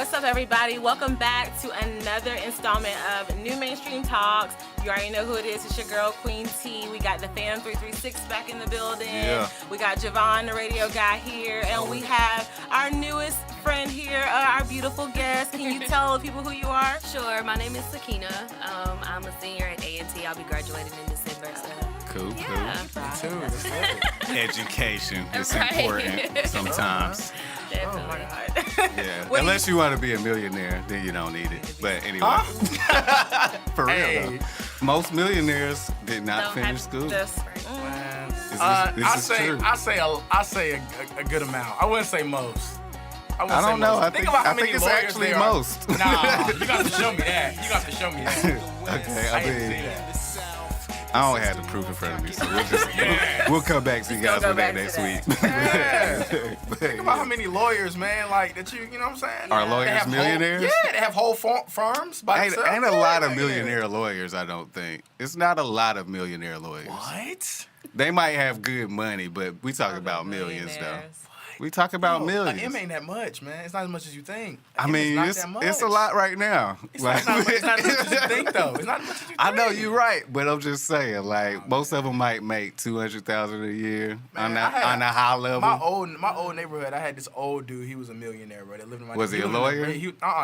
What's up, everybody? Welcome back to another installment of NuMainstream Talks. You already know who it is. It's your girl, Queen T. We got the Fam 336 back in the building. Yeah. We got Javon, the radio guy, here. And we have our newest friend here, our beautiful guest. Can you tell people who you are? Sure. My name is Sakina. I'm a senior at A&T. I'll be graduating in December. So. Cool. Yeah. Education is Right. important sometimes. Definitely. Oh, my God. Yeah. What do Unless you want to be a millionaire, then you don't need it. But anyway, for real though, most millionaires did not Don't finish have school. Just, This is true. I say a good amount. I wouldn't say most. I don't know. I think about how many it's lawyers actually there are. most. Nah, you got to show me that. Okay, I I didn't see mean, that. I don't have the proof in front of me, so we'll come back to you guys with that next week. Yeah. But, Think about how many lawyers, man, like that you know what I'm saying? Are They lawyers have millionaires? They have whole firms by Ain't themselves. a lot of Yeah. millionaire lawyers, I don't think. It's not a lot of millionaire lawyers. What? They might have good money, but we talk about millions, though. millionaires. We talk about No, millions. M ain't that much, man. It's not as much as you think. I M is mean, not it's that much. a lot right now. It's not as much as you think, though. It's not as much as you think. I know you're right, but I'm just saying, like, most of them might make $200,000 a year on I had- a high level. My old neighborhood, I had this old dude. He was a millionaire, bro. That lived in my Was he a lived in lawyer?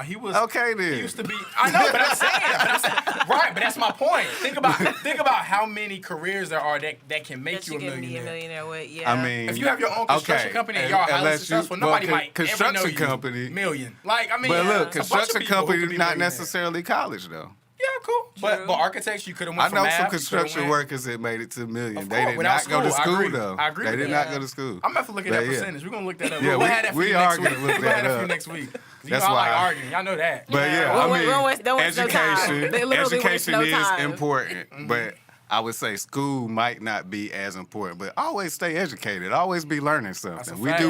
He was. Okay, then. He used to be. I know, but I'm saying. Right, but that's my point. Think about how many careers there are that can make That you you a can be a millionaire. millionaire with, yeah. I mean, If you have your own construction company and y'all highly unless successful, you- nobody well, might construction ever know you. company. Million. Like, I mean, But look, a bunch of construction people who company could be not millionaires. necessarily college, though. Yeah, cool. True. But architects, you could have I went know from some math, construction went, workers that made it to a million. Of They course, did without not go to school. I school, agree. though. I agree They with did that. not go to school. I'm gonna have to look at But that yeah. percentage. We're gonna look that up. Yeah, we'll have that for we you are next gonna week. look We'll have that that for you up. next week. You That's know, I like why- arguing. Y'all know that. But yeah, Don't I waste no mean, time. They literally waste education no is time. important, but I would say school might not be as important. But always stay educated. Always be learning something. a We fact.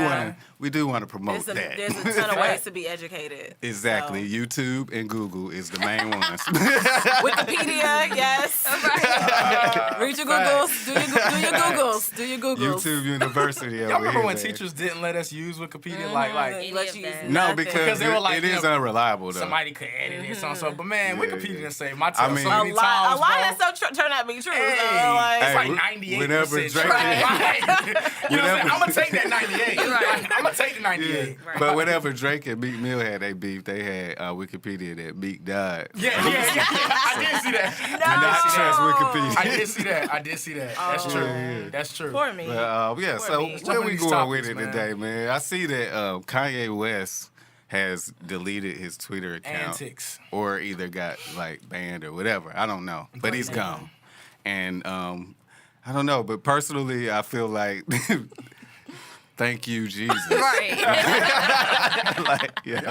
do want to promote that. There's a ton of ways to be educated. Exactly. So. YouTube and Google is the main ones. Wikipedia, yes. Read your Googles. Do your Googles. Do your Googles. YouTube University. Y'all remember when teachers didn't let us use Wikipedia? Like They let you use No, nothing. because they were like, it is you know, unreliable though. somebody could edit it, so. But man, Yeah, Wikipedia yeah. didn't save my I time mean- so a many lot times, of bro. stuff turned out to be true. Hey, So, like, it's Hey, like 98%. whenever Drake- Right. You know what I'm saying? I'm gonna take that 98. Right. I'm gonna take the 98. But whenever Drake and Meek Mill had they beef, they had Wikipedia that Meek died. Yeah. I did see that. Not trust Wikipedia. I did see that. That's Oh. true. Yeah. That's true. for me. But, yeah, Poor so Meek. where we These going with topics, it man. today, man? I see that Kanye West has deleted his Twitter account. Antics. Or either got like banned or whatever. I don't know. But he's gone. And I don't know, but personally I feel like thank you, Jesus. Right. Like, yeah.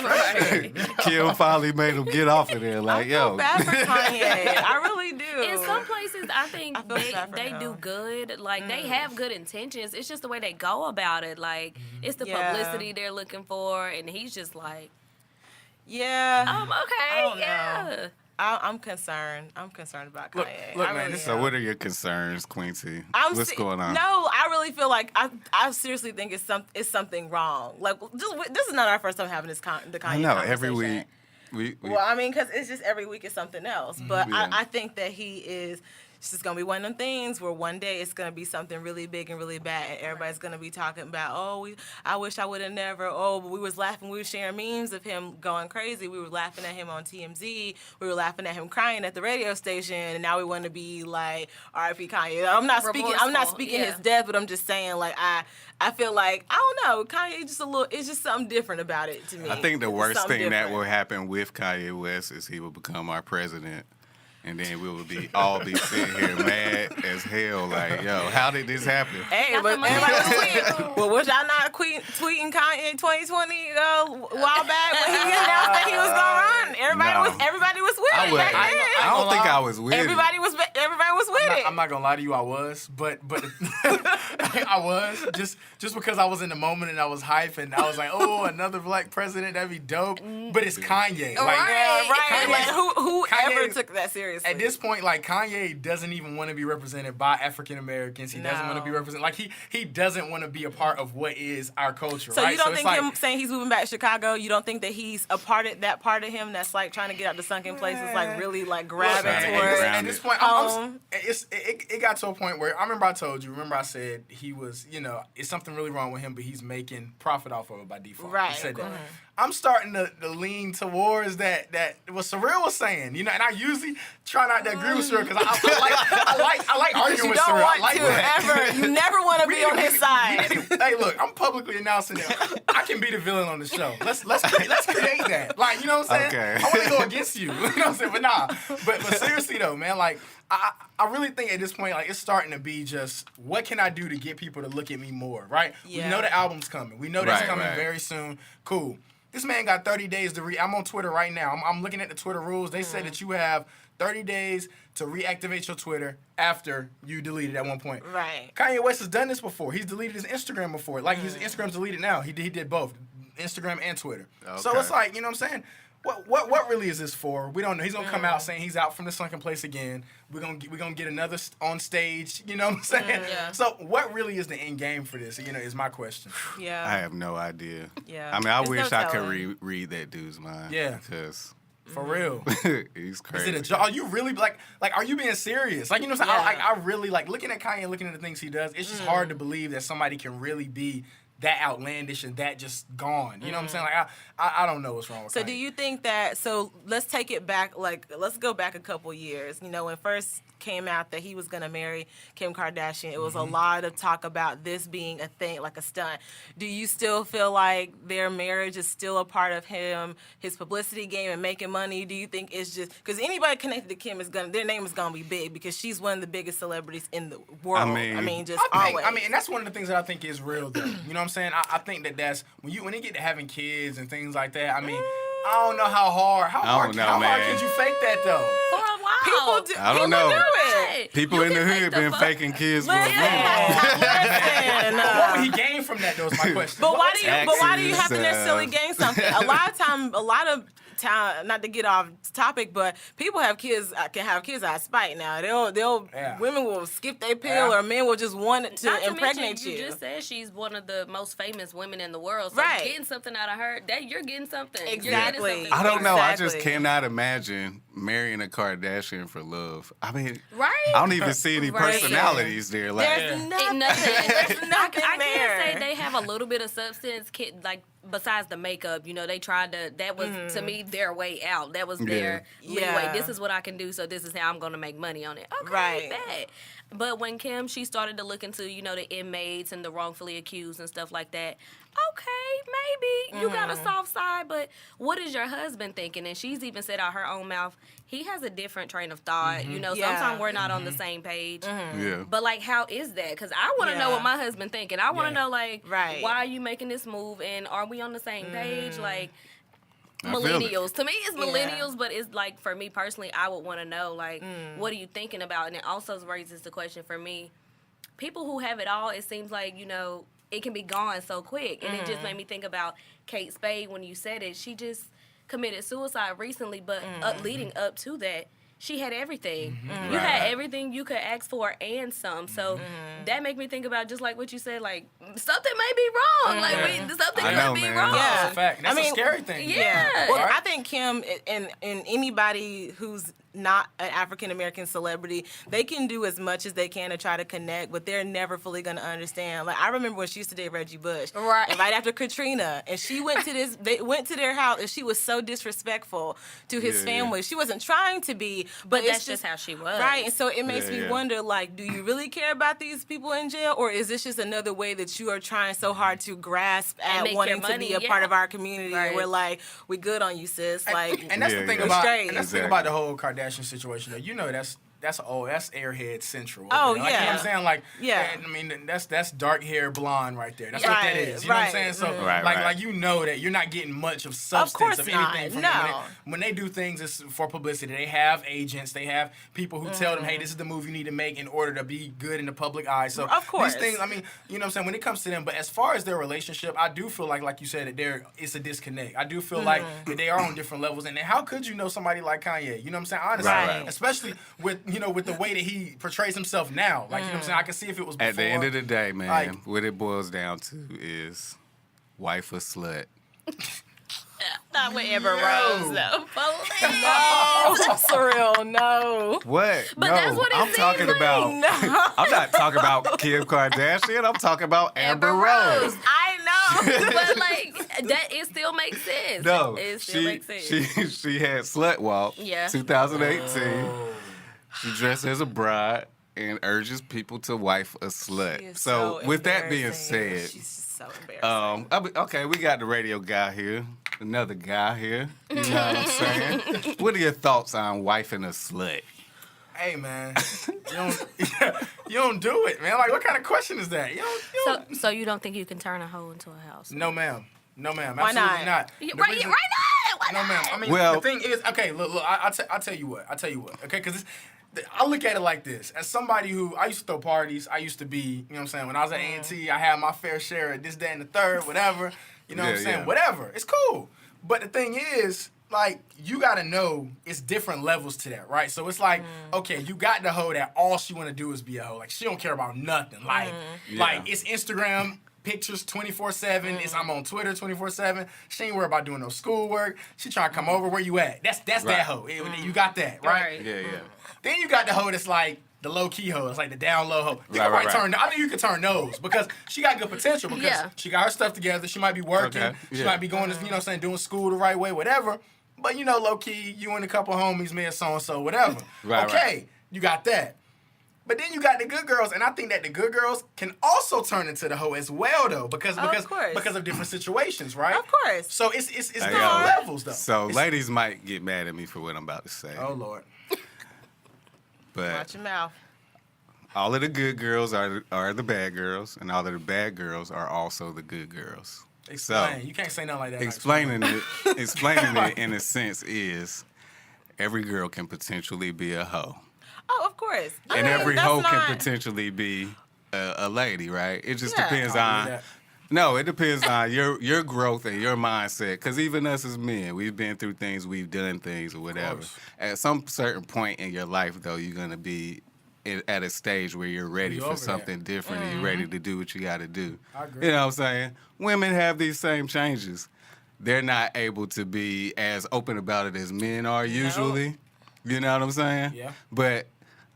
Right. Kim finally made him get off of there. Like, I feel yo. bad for Kanye. I really do. In some places, I think I feel bad for they him. do good. Like, they have good intentions. It's just the way they go about it. Like, it's the Yeah. publicity they're looking for. And he's just like, Yeah. okay, I don't know. yeah. I'm concerned. I'm concerned about Look, Kanye. look, I man, really this- So am. what are your concerns, Quincy? I'm What's going on? No, I really feel like I seriously think it's something wrong. Like, this is not our first time having the Kanye I know, every conversation. week. We Well, I mean, because it's just every week is something else. But Yeah. I think that he is. It's just gonna be one of them things where one day it's gonna be something really big and really bad, and everybody's gonna be talking about, I wish I would have never. Oh, but we was laughing. We were sharing memes of him going crazy. We were laughing at him on TMZ. We were laughing at him crying at the radio station, and now we want to be like R.I.P. Kanye. I'm not Remorseful, speaking yeah. his death, but I'm just saying like I feel like I don't know. Kanye just a little. It's just something different about it to me. I think the It's worst something thing that different. will happen with Kanye West is he will become our president. And then we will all be sitting here mad as hell, like, yo, how did this happen? Hey, Got but the money. everybody was tweeting. Well, was y'all not tweeting Kanye in 2020 a while back when he announced that he was gonna run? Everybody was with with I it. was. back then. I don't think I was with Everybody was with it. I'm not gonna lie to you, I was, but I was just because I was in the moment and I was hype and I was like, oh, another black president, that'd be dope. But it's Kanye, like, Right. Kanye's- Like, who ever Kanye- took that seriously? At this point, like Kanye doesn't even want to be represented by African Americans. He doesn't want to be No. represented. Like he doesn't want to be a part of what is our culture. So right? you don't it's think like, him saying he's moving back to Chicago? You don't think that he's a part of that part of him that's like trying to get out the sunken places, like really like grabbing man, towards? around at this it. point, home? it got to a point where I remember I told you. Remember I said he was, it's something really wrong with him, but he's making profit off of it by default. Right, He said of that. course. I'm starting to lean towards that what Surreal was saying, and I usually try not to agree with Surreal because I like arguing You with don't Surreal. I want like to that. ever. You never want to be on his side. Hey, look, I'm publicly announcing that I can be the villain on the show. Let's create that. Like, you know what I'm saying? Okay. I want to go against you. You know what I'm saying? But nah. But seriously though, man, like I really think at this point, like, it's starting to be just what can I do to get people to look at me more, right? Yeah. We know the album's coming. We know that's Right, coming right. very soon. Cool. This man got 30 days to I'm on Twitter right now. I'm looking at the Twitter rules. They said that you have 30 days to reactivate your Twitter after you delete it at one point. Right. Kanye West has done this before. He's deleted his Instagram before. Like, his Instagram's deleted now. He did both, Instagram and Twitter. So Okay. it's like, you know what I'm saying? What really is this for? We don't know. He's gonna come out saying he's out from the sunken place again. We're gonna get another on stage. You know what I'm saying? Yeah. So what really is the end game for this? Is my question. Yeah. I have no idea. Yeah. I mean, I There's wish no I could telling. read that dude's mind. Yeah. Because For real. he's Is crazy. it a joke? Are you really like? Are you being serious? Like, you know what I'm saying? Yeah. I really like looking at Kanye and looking at the things he does. It's just hard to believe that somebody can really be that outlandish and that just gone. You know what I'm saying? Like, I don't know what's wrong with So Kanye. do you think that, so let's take it back, like, let's go back a couple years. When first came out that he was going to marry Kim Kardashian, it was a lot of talk about this being a thing, like a stunt. Do you still feel like their marriage is still a part of his publicity game and making money? Do you think it's just, because anybody connected to Kim their name is going to be big because she's one of the biggest celebrities in the world. I mean, just I always. mean, and that's one of the things that I think is real, though. You know what I'm saying? I think that's when they get to having kids and things like that. I mean, I don't know how hard. How hard man. can you fake that though? For a while. People do, I don't people know. do it. Right. People You in the can hood fake been fuck. faking kids for a Listen, minute. What would he gain from that? Though is my question. But why do you have to Taxes, necessarily gain something? A lot of time, not to get off topic, but people can have kids out of spite now. Women will skip their pill, Yeah. or men will just want to Not to impregnate mention, you just said she's one of the most famous women in the world. So Right. getting something out of her, that you're getting something. You're getting Exactly. something. I don't know. I just Exactly. cannot imagine marrying a Kardashian for love. I mean, Right? I don't even see any Right. personalities there. Like, There's nothing. Ain't nothing. There's nothing I there. can say they have a little bit of substance, like besides the makeup. They tried to. That was to me their way out. That was their leeway. Yeah. This is what I can do. So this is how I'm going to make money on it. Okay, Right. bet. But when she started to look into the inmates and the wrongfully accused and stuff like that. Okay, maybe you got a soft side, but what is your husband thinking? And she's even said out her own mouth, he has a different train of thought. Yeah. Sometimes we're not on the same page. yeah. But like, how is that? Because I want to know Yeah. what my husband thinking. I want to Yeah. know like, Right. why are you making this move? And are we on the same page? Like, I feel it. millennials. To me, it's millennials, but it's like for me personally, I would want to know like, what are you thinking about? And it also raises the question for me: people who have it all, it seems like it can be gone so quick, and it just made me think about Kate Spade when you said it. She just committed suicide recently, but leading up to that, she had everything. You had Right. everything you could ask for and some. So that make me think about just like what you said, like something may be wrong. Like something I could know, be man. wrong. Yeah. That's a fact. That's I mean, a scary thing. Yeah. Well, Right? I think Kim and anybody who's not an African American celebrity, they can do as much as they can to try to connect, but they're never fully gonna understand. Like, I remember when she used to date Reggie Bush, Right. and right after Katrina, and she went to they went to their house, and she was so disrespectful to his Yeah, family. She wasn't trying to be, but That's it's just how she was. right. And so it makes Yeah, me yeah. wonder, like, do you really care about these people in jail, or is this just another way that you are trying so hard to grasp And at make wanting your to be money, a part yeah. of our community? Right. And we're like, we good on you, sis. Like, And that's Yeah, the thing yeah. about Straight. and that's the thing Exactly. about the whole Kardashian situation. Though. that's Airhead Central. Oh, Like, you know what yeah. I'm saying? Like, Yeah. I mean, that's dark hair blonde right there. That's what Right, that is. You know what I'm right. saying? So, Right, like, right. like you know that you're not getting much of substance course of not, anything from no. them. When they do things, it's for publicity. They have agents. They have people who tell them, hey, this is the move you need to make in order to be good in the public eye. So, Of course. these things, I mean, you know what I'm saying? When it comes to them, but as far as their relationship, I do feel like you said, that it's a disconnect. I do feel like that they are on different levels. And then how could you know somebody like Kanye? You know what I'm saying? Honestly, Right. especially with the way that he portrays himself now. Like, you know what I'm saying? I can see if it was before. At the end of the day, man, like- what it boils down to is wife or slut. Not with Amber Rose, though. Oh, surreal. No. What? But no, that's what it I'm seems talking like. about. No. I'm not talking about Kim Kardashian. I'm talking about Amber Rose. I know. But like that, it still makes sense. No, It still makes sense. she had Slut Walk, Yeah. 2018. She dressed as a bride and urges people to wife a slut. She is So with that being embarrassing. said, She's just so embarrassing. okay, we got the radio guy here, another guy here. You know what I'm saying? What are your thoughts on wifing a slut? Hey, man, you don't do it, man. Like, what kind of question is that? You don't. So you don't think you can turn a hoe into a house? No, ma'am. No, ma'am. Why Absolutely not? not. Right, The right reason- now. Why No, not? ma'am. I mean, Well- the thing is, okay, look, I'll tell you what. Okay, because I look at it like this. As somebody who, I used to throw parties. I used to be, you know what I'm saying? When I was at A&T, I had my fair share of this, that, and the third, whatever. You know what I'm Yeah, saying? yeah. Whatever. It's cool. But the thing is, like, you got to know it's different levels to that, right? So it's like, okay, you got the hoe that all she want to do is be a hoe. Like, she don't care about nothing. Like, Yeah. it's Instagram pictures 24/7. It's I'm on Twitter 24/7. She ain't worried about doing no schoolwork. She trying to come over. Where you at? That's Right. that hoe. You got that, right? Right. Yeah, yeah. Then you got the hoe that's like the low key hoe. It's like the down low hoe. You Right, can right, probably turn. I think you can turn those because she got good potential because Yeah. she got her stuff together. She might be working. Okay, She yeah. might be going to, you know what I'm saying, doing school the right way, whatever. But you know, low key, you and a couple homies, me and so and so, whatever. Right, okay, right. you got that. But then you got the good girls, and I think that the good girls can also turn into the hoe as well, though, because course. of different situations, right? Of course. So it's Hey, different yo. levels, though. So It's- ladies might get mad at me for what I'm about to say, Oh Lord. but Watch your mouth. all of the good girls are the bad girls, and all of the bad girls are also the good girls. Explain. You can't say nothing like that. Explaining it in a sense is every girl can potentially be a hoe, Oh, of course. I and mean, every that's hoe not- can potentially be a lady, right? It just Yeah. depends I on. believe that. No, it depends on your growth and your mindset. Because even us as men, we've been through things, we've done things, or whatever. course. At some certain point in your life, though, you're gonna be at a stage where you're ready You for over something different, and you're ready to do what you got to do. I agree. You know what I'm saying? Women have these same changes. They're not able to be as open about it as men are usually. You know what I'm saying? Yeah. But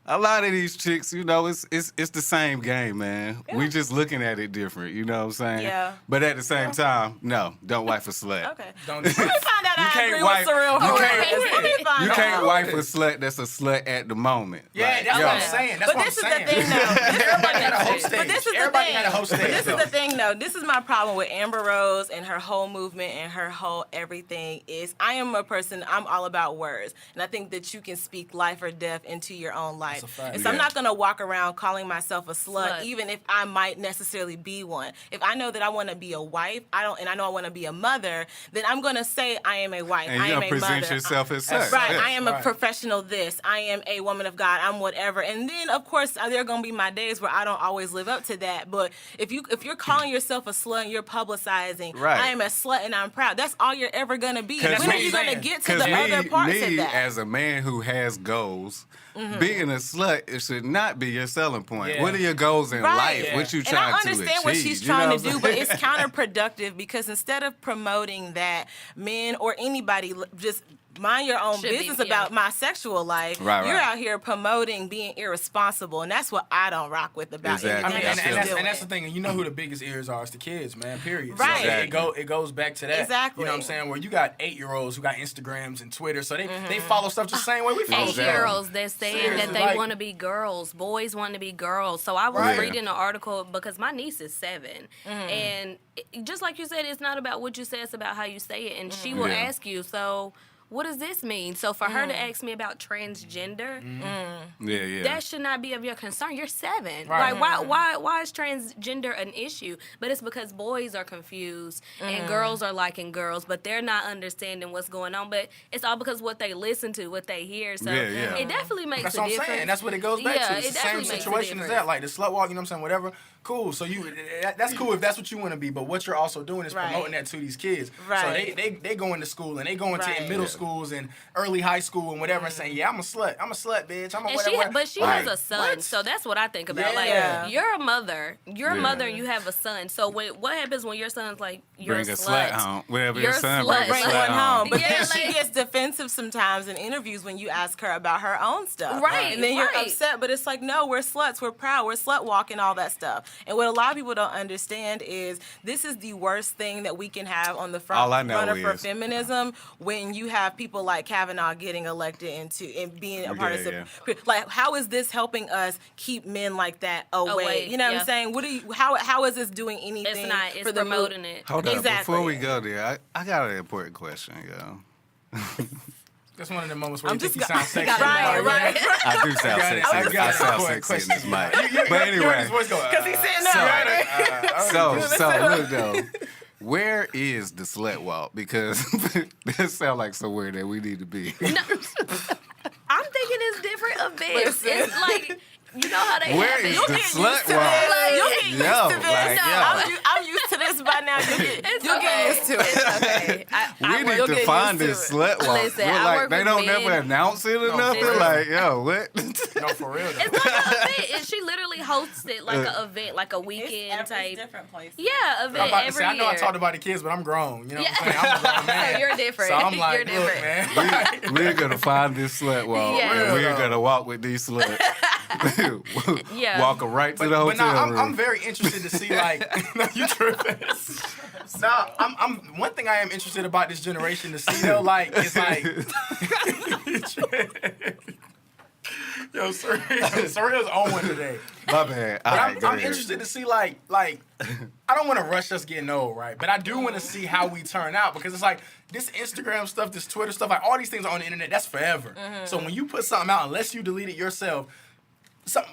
a lot of these chicks, you know, it's the same game, man. We just looking at it different. You know what I'm saying? Yeah. But at the same time, no, don't wife a slut. Okay. Don't. Let me find out You I can't agree wife- with Surreal. you Who can't- it is. Let me find You out. can't wife a slut that's a slut at the moment. Yeah, Like, that's yo, what I'm saying. That's But what this I'm is saying. the thing, though. Everybody had a host stage. But this is the Everybody thing. had a host But stage. this is though. the thing, though. This is my problem with Amber Rose and her whole movement and her whole everything is I am a person, I'm all about words. And I think that you can speak life or death into your own life. That's a fact. And so I'm Yeah. not going to walk around calling myself a slut, Slut. even if I might necessarily be one. If I know that I want to be a wife, and I know I want to be a mother, then I'm going to say I am a wife. and I you're am gonna a present mother. yourself as such. Right, Yeah. I am a Right. professional this. I am a woman of God. I'm whatever. And then of course there are gonna be my days where I don't always live up to that. But if you're calling yourself a slut and you're publicizing, Right. I am a slut and I'm proud. That's all you're ever gonna be. 'Cause When are me- you gonna get to Because the other parts of me that? as a man who has goals, being a slut, it should not be your selling point. Yeah. What are your goals in Right. life? Yeah. What you And trying I to understand achieve? what she's You know trying what to I'm do, but saying? it's counterproductive because instead of promoting that men or anybody just mind your own Should be, business yeah. about my sexual life, Right, you're right. out here promoting being irresponsible, and that's what I don't rock with about Exactly. I anything mean, Yeah, that and, she's that's, doing. and that's the thing. And you know who the biggest ears are? It's the kids, man. Period. Right. So Exactly. it goes back to that. Exactly. You know what I'm saying? Where you got 8-year-olds who got Instagrams and Twitter, so they follow stuff the same way we follow Exactly. stuff. 8-year-olds that's saying Seriously, that they like- want to be girls. Boys want to be girls. So I was Right. reading an article because my niece is 7. And just like you said, it's not about what you say, it's about how you say it. And she will Yeah. ask you, so what does this mean? So for her to ask me about transgender, Yeah. that should not be of your concern. You're 7. Right. Like why is transgender an issue? But it's because boys are confused and girls are liking girls, but they're not understanding what's going on. But it's all because what they listen to, what they hear. So Yeah. it definitely makes That's a what I'm difference. saying. That's what it goes back to. It's it the same definitely makes a situation as that. difference. Like the slut walk, you know what I'm saying? Whatever. Cool. So that's cool if that's what you want to be. But what you're also doing is Right. promoting that to these kids. Right. So they go into school and they go into Right. middle schools and early high school and whatever and saying, yeah, I'm a slut, bitch. I'm a And whatever. but she Right. has a son, What? so that's what I think about. Yeah. Like, you're a mother, Yeah. and you have a son. So what happens when your son's like, you're Bring a a slut? slut home. Whatever You're your a son slut. bring a Bring slut one home, but Yeah, then she like- gets defensive sometimes in interviews when you ask her about her own stuff. Right, And then you're right. upset, but it's like, no, we're sluts, we're proud, we're slut walking, all that stuff. And what a lot of people don't understand is this is the worst thing that we can have on the front All I know runner for is- feminism when you have people like Kavanaugh getting elected and being a part Yeah, of like, how is this helping us keep men like that away? You know what yeah. I'm saying? How is this doing anything It's not. It's for the promoting it. Hold up, Exactly. before we go there, I got an important question, yo. That's one of the moments where I'm you think just you sound sexy. right, Like, right. I do sound got it. sexy. I got I it. sound Quick sexy in this question. mic. But You heard anyway, his voice go, Because he's sitting there, right? so look though, where is the slut walk? Because that sounds like somewhere that we need to be. I'm thinking it's different events. Listen. It's like, you know how they Where have is it. the get used slut to walk? this. You'll get used Yo, to this. like, yo. I'm used to this by now. It's You'll get used to it. It's okay. We need you'll to get find used this to slut walk. Listen, We're I like, work they with don't men. never announce it or No, nothing. for real. Like, yo, what? No, for real. It's like an event. And she literally hosts it like an event, like a weekend type. different places. Yeah, I'm event about to every say, I know year. I talked about the kids, but I'm grown. You know Yeah. what I'm saying? I'm a grown man. So you're different. So I'm like, You're look, different. man. We're gonna find this slut walk, Yeah. and we're Real. gonna walk with these sluts. Yeah. Walk them right to the But no, hotel room. I'm very interested to see like no, you tripping. No, I'm one thing I am interested about this generation to see though, like it's like yo, Surreal's on one today. My bad. But All right, go I'm ahead. interested to see like I don't want to rush us getting old, right? But I do want to see how we turn out because it's like this Instagram stuff, this Twitter stuff, like all these things are on the internet. That's forever. So when you put something out, unless you delete it yourself.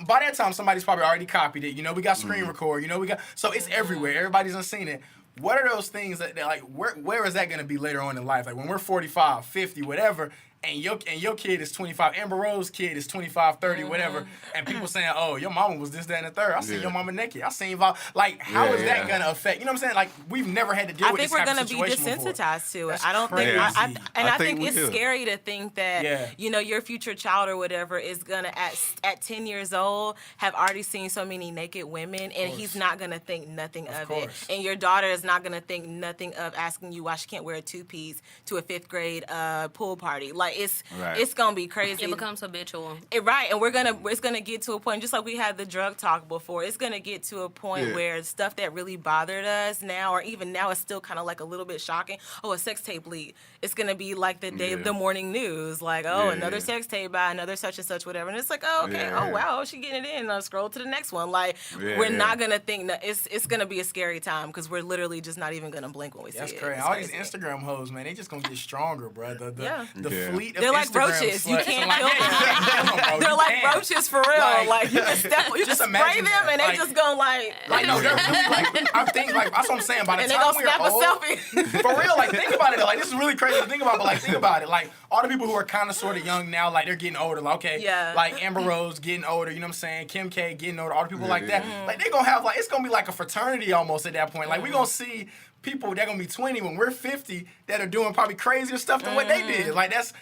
By that time, somebody's probably already copied it. You know, we got screen record. You know, so it's everywhere. Everybody's done seen it. What are those things that like? Where is that going to be later on in life? Like when we're 45, 50, whatever, and your kid is 25. Amber Rose's kid is 25, 30, whatever, and people saying, "Oh, your mama was this, that, and the third. I seen Yeah. your mama naked. I seen like how is that going to affect? You know what I'm saying? Like we've never had to deal I with think this we're type going of to be situation before. desensitized to it. That's I don't crazy. think, I think think we it's do. scary to think that, Yeah. you know, your future child or whatever is going to, at 10 years old, have already seen so many naked women, and he's not going to think nothing of it. course. And your daughter is not going to think nothing of asking you why she can't wear a two-piece to a 5th grade pool party. Like, it's going to be crazy. It becomes habitual. Right, and it's gonna get to a point, just like we had the drug talk before. It's gonna get to a point where stuff that really bothered us now, or even now, is still kind of like a little bit shocking. Oh, a sex tape leak. It's gonna be like the day of the morning news, like another sex tape by another such and such, whatever. And it's like, oh, okay, oh wow, she getting it in. I'll scroll to the next one. Like we're not gonna think that it's gonna be a scary time because we're literally just not even gonna blink when we That's see it. crazy. It's All crazy. these Instagram hoes, man, they just gonna get stronger, bro. The Yeah. fleet of They're like Instagram roaches. You sluts. can't Like, kill them. bro, They're you like can't. roaches for real. Like you can step, you Just can spray imagine them, that. and they Like- just gonna like No, they're really like, I'm thinking, like, that's what I'm saying. By the and they time gonna we're snap old, a selfie. for real, like, think about it. Like, this is really crazy to think about, but, like, think about it. Like, all the people who are kind of sort of young now, like, they're getting older. Like, okay, Yeah. like, Amber Rose getting older, you know what I'm saying? Kim K getting older, all the people like that. Mm-hmm. Like, they're gonna have, like, it's gonna be like a fraternity almost at that point. Like, we're gonna see people that are gonna be 20 when we're 50 that are doing probably crazier stuff than what they Mm-hmm. did. Like, that's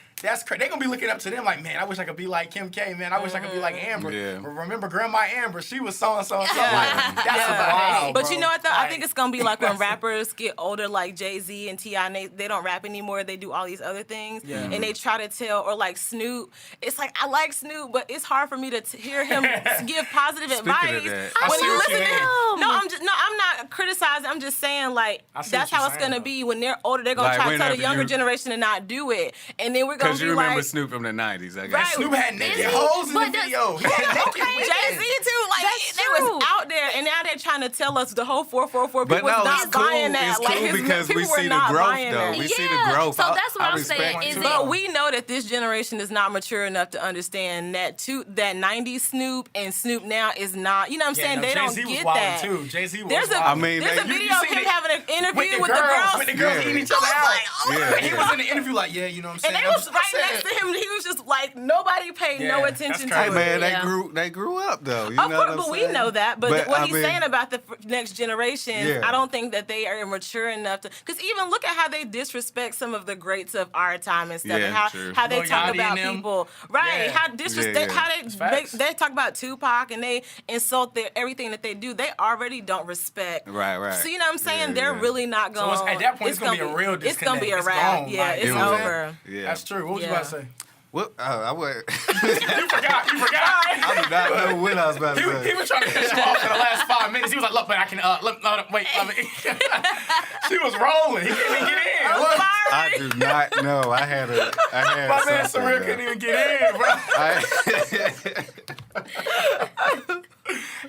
crazy. They're gonna be looking up to them like, man, I wish I could be like Kim K, man. I wish I could be like Amber. Yeah. Remember Grandma Amber? She was so and so and so. Yeah. Like, that's Yeah. wild, But bro. you know what though? I Like, think it's gonna be like when that's- rappers get older, like Jay-Z and T.I. They don't rap anymore. They do all these other things, Yeah. and they try to tell, or like Snoop. It's like I like Snoop, but it's hard for me to hear him give positive Speaking advice of that, I when see you what you listen to mean. him. I'm not criticizing. I'm just saying like I see that's what how you're it's gonna saying, be when they're older. They're gonna Like, try to tell the whenever younger you- generation to not do it, and then we're gonna gonna Because be you remember like, Snoop from the 90s, I Right. guess. Snoop had naked Is he? hoes in But the does- video. He had naked women. Jay-Z too, like That's they true. was out there, and now they're trying to tell us the whole 444 But people no, was not it's cool. buying that. It's like cool his because we people were see the not growth, buying though. that. We see the Yeah, growth. so that's what I'm saying, respect is it. it- But we know that this generation is not mature enough to understand that that 90s Snoop and Snoop now is not. You know what I'm saying? no, They don't Jay-Z was get wildin' that. too. Jay-Z was There's a, wildin'. I mean, there's a you- video of him having an interview with the with the girls. girls Yeah. eating each other I was out. like, oh Yeah, my And he yeah. was in the interview like, yeah, you know what I'm And saying? they was right next to him. He was just like nobody paid no Yeah, attention that's to crazy. it. Hey, man, Yeah. they grew up, though. You Of know course, what I'm but we saying? know that. But, what I he's mean, saying about the next generation, Yeah. I don't think that they are mature enough to. Because even look at how they disrespect some of the greats of our time and stuff, Yeah, and true. how they Lil talk Yachty about and them. people, right? Yeah. How disrespect, Yeah, yeah. how It's they facts. they talk about Tupac and they insult everything that they do. They already don't respect. Right, right. So you know what I'm saying? Yeah, They're yeah. really not So going. it's- at that point, it's gonna be a real It's gonna be a disconnect. It's wrap. gone, Yeah, like, it's you know what I'm over. Yeah. That's true. What was you Yeah. about to say? What? I was. You forgot. I do not know what I was about to He say. was trying to cut you off in the last 5 minutes. He was like, look, man, I can, wait, let me. She was rolling. He couldn't even get in. I'm Look, I sorry. do not know. I had my man something, Surreal bro. couldn't even get in, bro.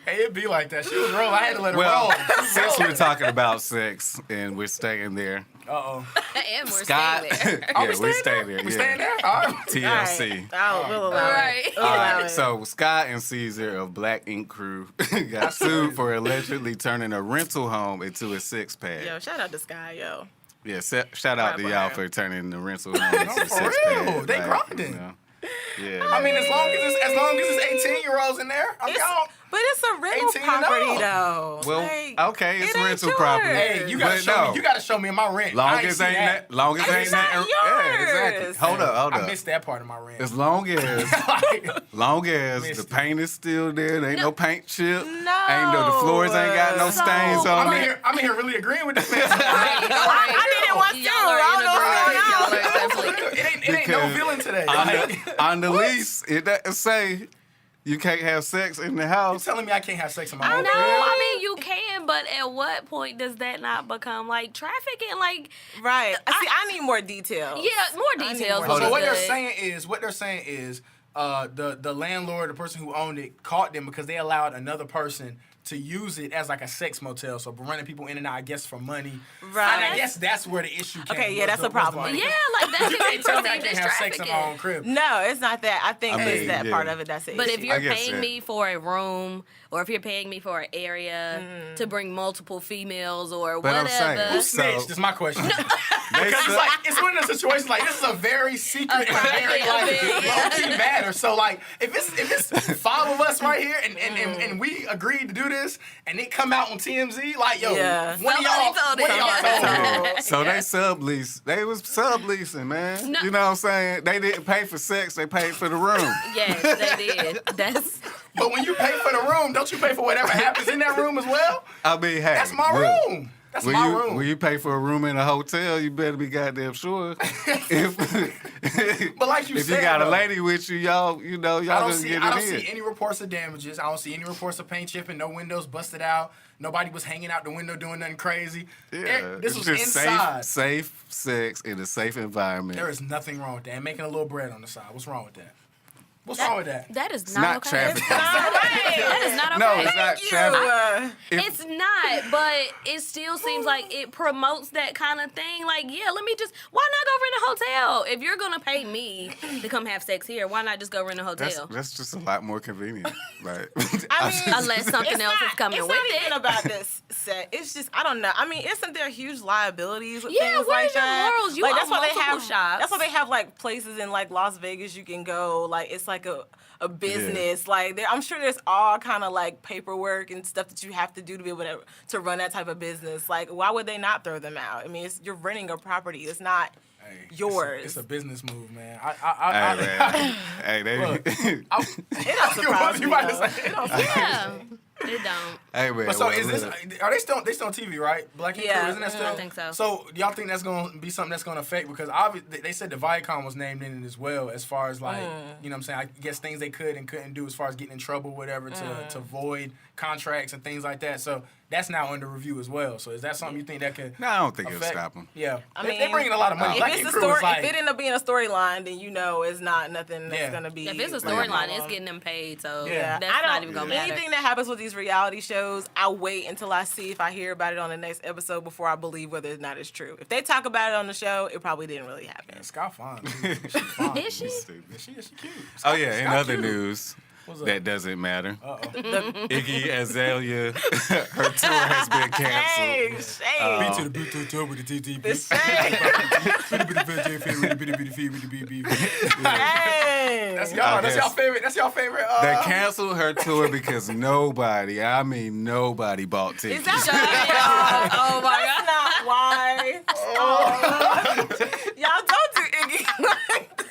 Hey, it'd be like that. She was rolling. I had to let her Well, roll. since we're talking about sex and we're staying there, Uh-oh. And we're Scott, staying there. yeah, we we're staying staying there. We yeah. staying there? All right. TLC. We'll allow All it. right. We'll All allow right, it. so Scott and Caesar of Black Ink Crew got sued for allegedly turning a rental home into a six pad. Yo, shout out to Sky, yo. Yeah, shout out to Right, y'all right. for turning the rental home into No, a for six real. pad. They grinding. Yeah. I mean, as long as it's 18-year-olds in there, I'm down. But it's a rental 18 and property, up. though. Well, Like, okay, it's it ain't rental yours. property. Hey, you gotta But show no. me. You gotta show me my rent. Long I ain't as see ain't that. long as It's ain't not that, yeah, exactly. yours. Hold up. I missed that part of my rent. As long as the Missed it. paint is still there, there ain't no paint chip. No. Ain't no the floors ain't got no So- stains on I'm it. in here really agreeing with this man. I didn't want to. Y'all are I don't know in what's going on. agreement. Y'all are definitely. It ain't no Because feeling today. On the lease, it doesn't say you can't have sex in the You house. telling me I can't have sex in my I own know. crib? I mean, you can, but at what point does that not become like trafficking? Like, Right. See, I need more details. yeah, more I need details. more would So be what they're good. saying is, the landlord, the person who owned it, caught them because they allowed another person to use it as like a sex motel. So running people in and out, I guess, for money. Right. And I guess that's where the issue came. Okay, yeah, was that's the- a was the problem. money. Yeah, like that You can be can't tell me I perceived can't as have sex in my own trafficking. crib. No, it's not that. I think I it's mean, that yeah. part of it that's the But issue. if you're I guess paying that- me for a room, or if you're paying me for an area to bring multiple females or But I'm whatever, saying, Who So- snitched is my question. They Because said- it's one of the situations like this is a very secret and very Yeah, like low-key matter. So like if it's 5 of us right here and we agreed to do this and it come out on TMZ, like yo, Yeah. one of y'all Somebody told told me. So they sublease. They was subleasing, man. No. You know what I'm saying? They didn't pay for sex. They paid for the room. yes, they did. That's But when you pay for the room, don't you pay for whatever happens in that room as well? I mean, hey, That's my look, room. That's When my you, room. when you pay for a room in a hotel, you better be goddamn sure. But like you if said, you got a though, lady with you, y'all I don't just see get I it don't in. see any reports of damages. I don't see any reports of paint chipping, no windows busted out. Nobody was hanging out the window doing nothing crazy. Yeah, This it's was just inside. safe sex in a safe environment. There is nothing wrong with that. And making a little bread on the side. What's wrong with that? What's wrong with that? that is it's not not okay. trafficking. That is not okay. No, it's not Thank you. trafficking. It's not, but it still seems like it promotes that kind of thing. Like, yeah, why not go rent a hotel? If you're gonna pay me to come have sex here, why not just go rent a hotel? That's just a lot more convenient. Like, I mean, Unless something it's else not, is coming it's with not it. even about this set. It's just I don't know. I mean, isn't there huge liabilities with Yeah, things where's like your that? morals? You like own that's why they multiple have shops. That's why they have like places in like Las Vegas you can go. Like it's like a business. Like I'm sure there's all kind of like paperwork and stuff that you have to do to be able to run that type of business. Like why would they not throw them out? I mean, you're renting a property. It's not Hey, yours. It's a business move, man. hey, man. Hey, they. Look, It don't surprise What you me. about to though. say? It don't surprise Yeah, me. it don't. Hey, man. But so well, is this? look. Are they still on TV, right? Black Ink Yeah, Crew, isn't that still? I think so. So do y'all think that's gonna be something that's gonna affect? Because obviously they said the Viacom was named in it as well, as far as like you know what I'm saying. I guess things they could and couldn't do as far as getting in trouble, whatever, to void contracts and things like that. So that's now under review as well. So is that something you think that could? No, I don't think it'll affect- stop him. Yeah, I they mean, bring in a lot of money. If Like, it's a Crew story, is like, if it end up being a storyline, then it's not nothing that's Yeah. gonna be. If it's a like, storyline, it's getting them paid, so Yeah. that's I don't, not even gonna matter. anything that happens with these reality shows, I wait until I see if I hear about it on the next episode before I believe whether or not it's true. If they talk about it on the show, it probably didn't really happen. Scott fine. She fine. Is she? She cute. Oh yeah, in Scott other cute. news What's up? that doesn't matter. The, Iggy Azalea, her tour has been shade, canceled. shade. To the boot to toe with the TTP. The shade. That's y'all. That's guess. y'all favorite. That's y'all favorite. They canceled her tour because nobody, I mean nobody, bought tickets. Is that Oh my That's god. not why. Y'all don't do Iggy like that.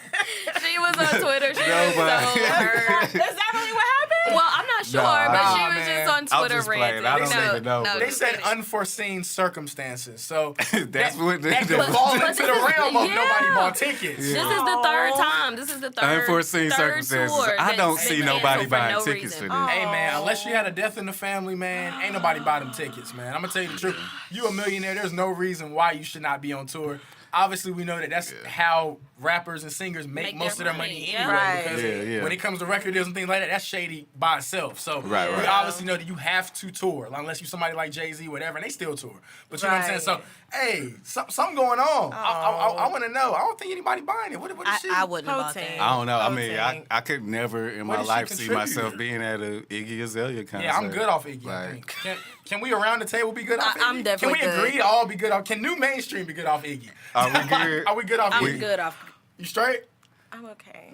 She was on Twitter. She was Nobody. so hurt. Is that really what happened? Well, I'm not sure, Nah, but she nah, was man. just on I'm Twitter just playing. ranting. I don't no, even know, No, but- They just said kidding. unforeseen circumstances. So That's what that could they- fall But into this the is- realm of yeah. nobody bought tickets. Yeah. This is the third time. This is the third. Unforeseen third circumstances. tour I don't that's see been nobody canceled buying for no tickets reason. for this. Hey man, unless you had a death in the family, man, ain't nobody buy them tickets, man. I'm gonna tell you the truth. You a millionaire. There's no reason why you should not be on tour. Obviously, we know that that's how rappers and singers make Make most their of their money, money yeah. anyway. Right. Because Yeah. when it comes to record deals and things like that, that's shady by itself. So Right, we right. obviously know that you have to tour, unless you somebody like Jay-Z, whatever, and they still tour. But you know what I'm saying? Right. So, hey, something going on. I want to know. I don't think anybody buying it. What is she? I wouldn't have bought Protein. that. I don't know. I mean, Tank. I could never in What my did she life see contribute? myself being at a Iggy Azalea concert. Yeah, I'm good off Iggy. I Like, think. Can we around the table be good off Iggy? I'm definitely Can we good. agree to all be good off? Can NuMainstream be good off Iggy? Are we good? Are we good off I'm Iggy? good off. You straight? I'm okay.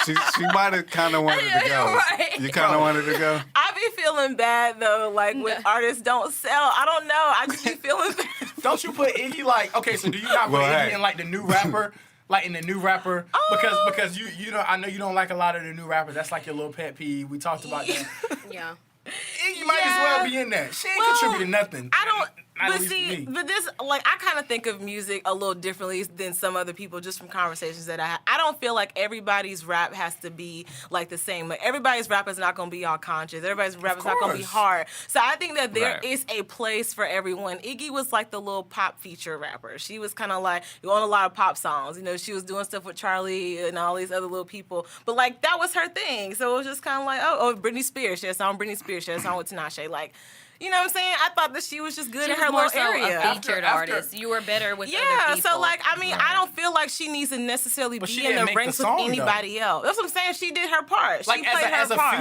she might have kind of wanted to go. Right. You kind of wanted to go. I be feeling bad though, like when artists don't sell. I don't know. I just be feeling bad. Don't you put Iggy like okay? So do you not put Well, Iggy hey. in like the new rapper? Like in the new rapper, because you know I know you don't like a lot of the new rappers. That's like your little pet peeve. We talked about that. Yeah. Iggy might as well be in there. She ain't contributed nothing. I don't. Not at But least to see, me. but this, like, I kind of think of music a little differently than some other people, just from conversations that I have. I don't feel like everybody's rap has to be like the same. Like, everybody's rap is not going to be all conscious. Everybody's rap is not going to be course. hard. So I think that there Right. is a place for everyone. Iggy was like the little pop feature rapper. She was kind of like on a lot of pop songs. You know, she was doing stuff with Charlie and all these other little people. But like that was her thing. So it was just kind of like, oh, Britney Spears. She had a song with Britney Spears. She had a song with Tinashe. Like. You know what I'm saying? I thought that she was just good She in was her more little so area. a featured After- artist. You were better with other Yeah, people. so like I mean, I don't feel like she needs to necessarily But she be in didn't the make the ranks with song, though. anybody else. That's what I'm saying. She did her part. Like she played her as a part.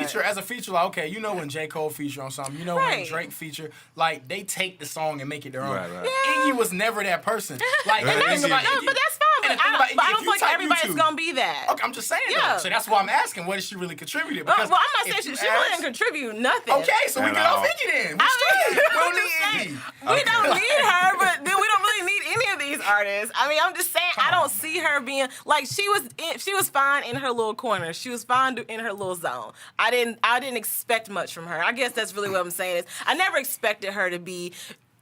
feature, like okay, you know when J. Cole feature on something, you know when Right. Drake feature, like they take the song and make it their own. Right, right. Yeah. Iggy was never that person. Like And the that's- thing about No, Iggy, but that's fine. and But the thing I about don't, but I Iggy, don't if feel you like type everybody's YouTube- gonna be that. Okay, I'm just saying Yeah. though. So that's why I'm asking, what did she really contributed? Well, Because I'm not saying if she you really ask- didn't contribute nothing. Okay, so we At get off all. Iggy then. We I straight. mean, We don't I'm just need saying, Iggy. we don't need her, but then we don't really need any of these artists. I mean, I'm just saying, I don't see her being like she was fine in her little corner. She was fine in her little zone. I didn't expect much from her. I guess that's really what I'm saying is I never expected her to be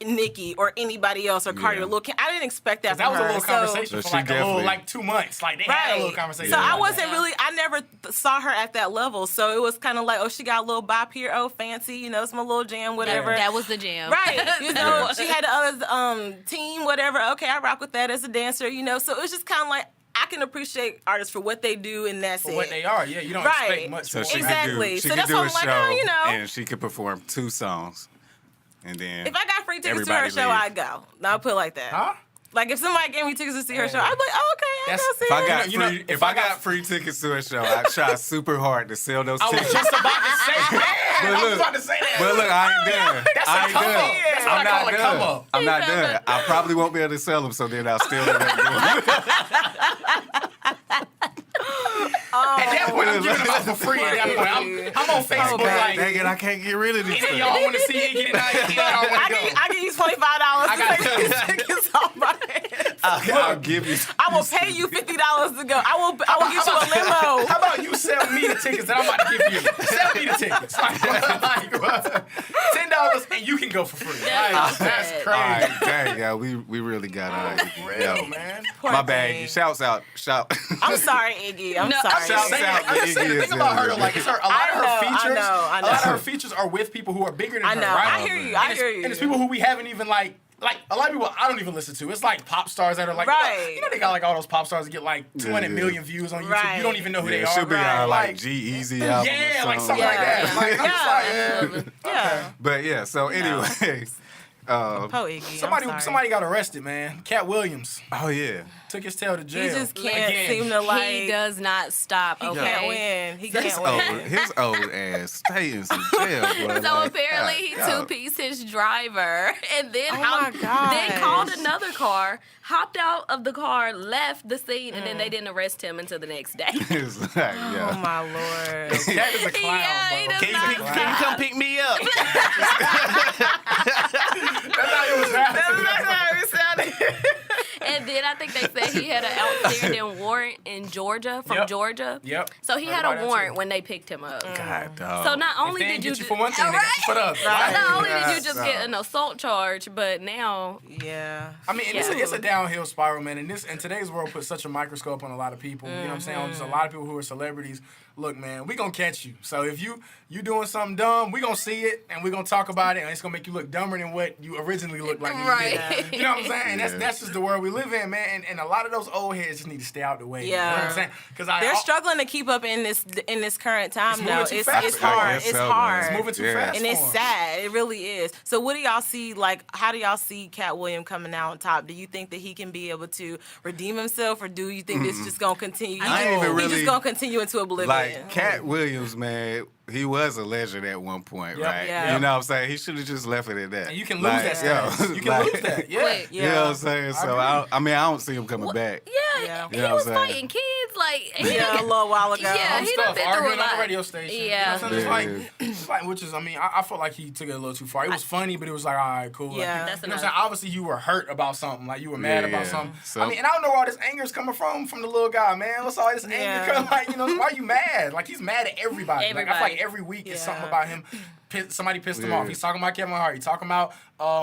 Nicki or anybody else or Cardi Yeah. or Lil Kim. I didn't expect that That from was her. a little conversation So for she like a little, definitely- like 2 months. Like they had a little conversation. So I about wasn't that. really, I never saw her at that level. So it was kind of like, oh, she got a little bop here, oh, fancy, you know, it's my little jam, whatever. That was the jam. Right. You know, she had the other team, whatever. Okay, I rock with that as a dancer, you know. So it was just kind of like, I can appreciate artists for what they do, and that's For it. what they are, yeah. You don't Right. expect much So more. she Exactly. could do, she So could that's do why a I'm like, show oh, you know. and she could perform 2 songs. And then If I got free tickets to her everybody show, leave. I'd go. I'll put it like that. Huh? Like if somebody gave me tickets to see her Yeah. show, I'd be like, oh, okay, I'll That's- go see If I her. got You know, free, if I got free tickets to a show, I try super hard to sell those I was tickets. just about to say that. But I was look, about to say that. But look, I ain't done. That's I a ain't come done. up. That's what I'm I not call a done. come up. I'm not He done. found I probably won't be able to sell them, so then I'll still end up doing it. At that point, I'm giving them out for free. At that point, I'm on Facebook like, Dang it, I can't get rid of these any of y'all things. want to see Iggy tonight? Any of y'all want to go? I can use $25 I to got take these tickets off my hands. I'll give you. I will pay you $50 to go. I will get you a limo. How about you sell me the tickets that I'm about to give you? Sell me the tickets. Like, $10 $50 and you can go for free. That's That's sad. crazy. All right, dang, yeah, we really got Real, man. Poor My bad. thing. Shouts out. I'm sorry, Iggy. I'm No, sorry. I'm Shouts Saying, out I'm to just saying, the Iggy thing as about her, well. like, it's her, a lot I of her know, I features, know. a lot of her features are with people who are bigger than I her, know. right? I hear you. And I hear you. And it's people who we haven't even like a lot of people I don't even listen to. It's like pop stars that are like, Right. you know they got like all those pop stars that get like 200 Yeah. million views on YouTube. Right. You don't even know who Yeah, they it are. should be right. on like G-Eazy album yeah, or like something Yeah. like that. Like, I'm just like, Absolutely. Yeah. But yeah, so anyway. Po Iggy. I'm sorry. Somebody got arrested, man. Cat Williams Oh yeah. took his tail to He jail. just can't Again. seem to like. He does not stop. He Okay. can't win. He His can't win. his old ass stay in some jail. Boy. So Like, apparently he God, two-pieced his driver and then Oh my then gosh. called another car, hopped out of the car, left the scene, and then they didn't arrest him until the next day. It's like, yeah. Oh my lord. Cat is a clown, Yeah, he bro. does Can not you stop. can you come pick me up? That's how it was happening. That's how it sounded. And then I think they said he had an outstanding warrant in Georgia, from Yep. Georgia. Yep. So he Heard had about a that warrant too. when they picked him up. God, dog. So not only They did didn't you get you for one thing, they Right? got you for the other. Right. Not only did you Yeah, just so- get an assault charge, but now Yeah. I mean, and Yeah. it's a downhill spiral, man. And today's world puts such a microscope on a lot of people. You know what I'm saying? Just a lot of people who are celebrities. Look, man, we gonna catch you. So if you doing something dumb, we gonna see it and we gonna talk about it, and it's gonna make you look dumber than what you originally looked like. When Right. You did. You know what I'm saying? And Yeah. that's just the world we live in, man. And a lot of those old heads just need to stay out the way. You know what Yeah. I'm saying? Because They're struggling to keep up in this current time It's now. moving too It's fast. it's hard. I It's guess so, man. hard. It's moving too Yeah. fast. And it's for 'em. sad. It really is. So what do y'all see, like, how do y'all see Cat Williams coming out on top? Do you think that he can be able to redeem himself, or do you think it's just going to continue? I ain't even He's really- just going to continue into oblivion. Like Cat Williams, man, he was a legend at one point, Yep. right? Yeah. You know what I'm saying? He should have just left it at that. And you can lose Like, that status. yo, You can like- lose that. Yeah. Quick. You know what I'm saying? So I mean, I don't see him coming back. yeah, Yeah. he You know was what I'm saying? fighting kids like he Yeah, a done- little while ago. Yeah, he done Stuff, been through a arguing on lot. the radio station. Yeah. You know what I'm saying? Yeah. It's like, which is, I mean, I felt like he took it a little too far. It was funny, but it was like, all right, cool. Like, Yeah. you That's know what I'm enough. saying? Obviously, you were hurt about something. Like, you were mad about Yeah. something. So- I mean, and I don't know where all this anger is coming from the little guy, man. What's all this anger Yeah. coming? Like, you know, why are you mad? Like, he's mad at everybody. Like, I feel like Everybody. every week is Yeah. something about him. Somebody pissed him Yeah. off. He's talking about Kevin Hart. He's talking about,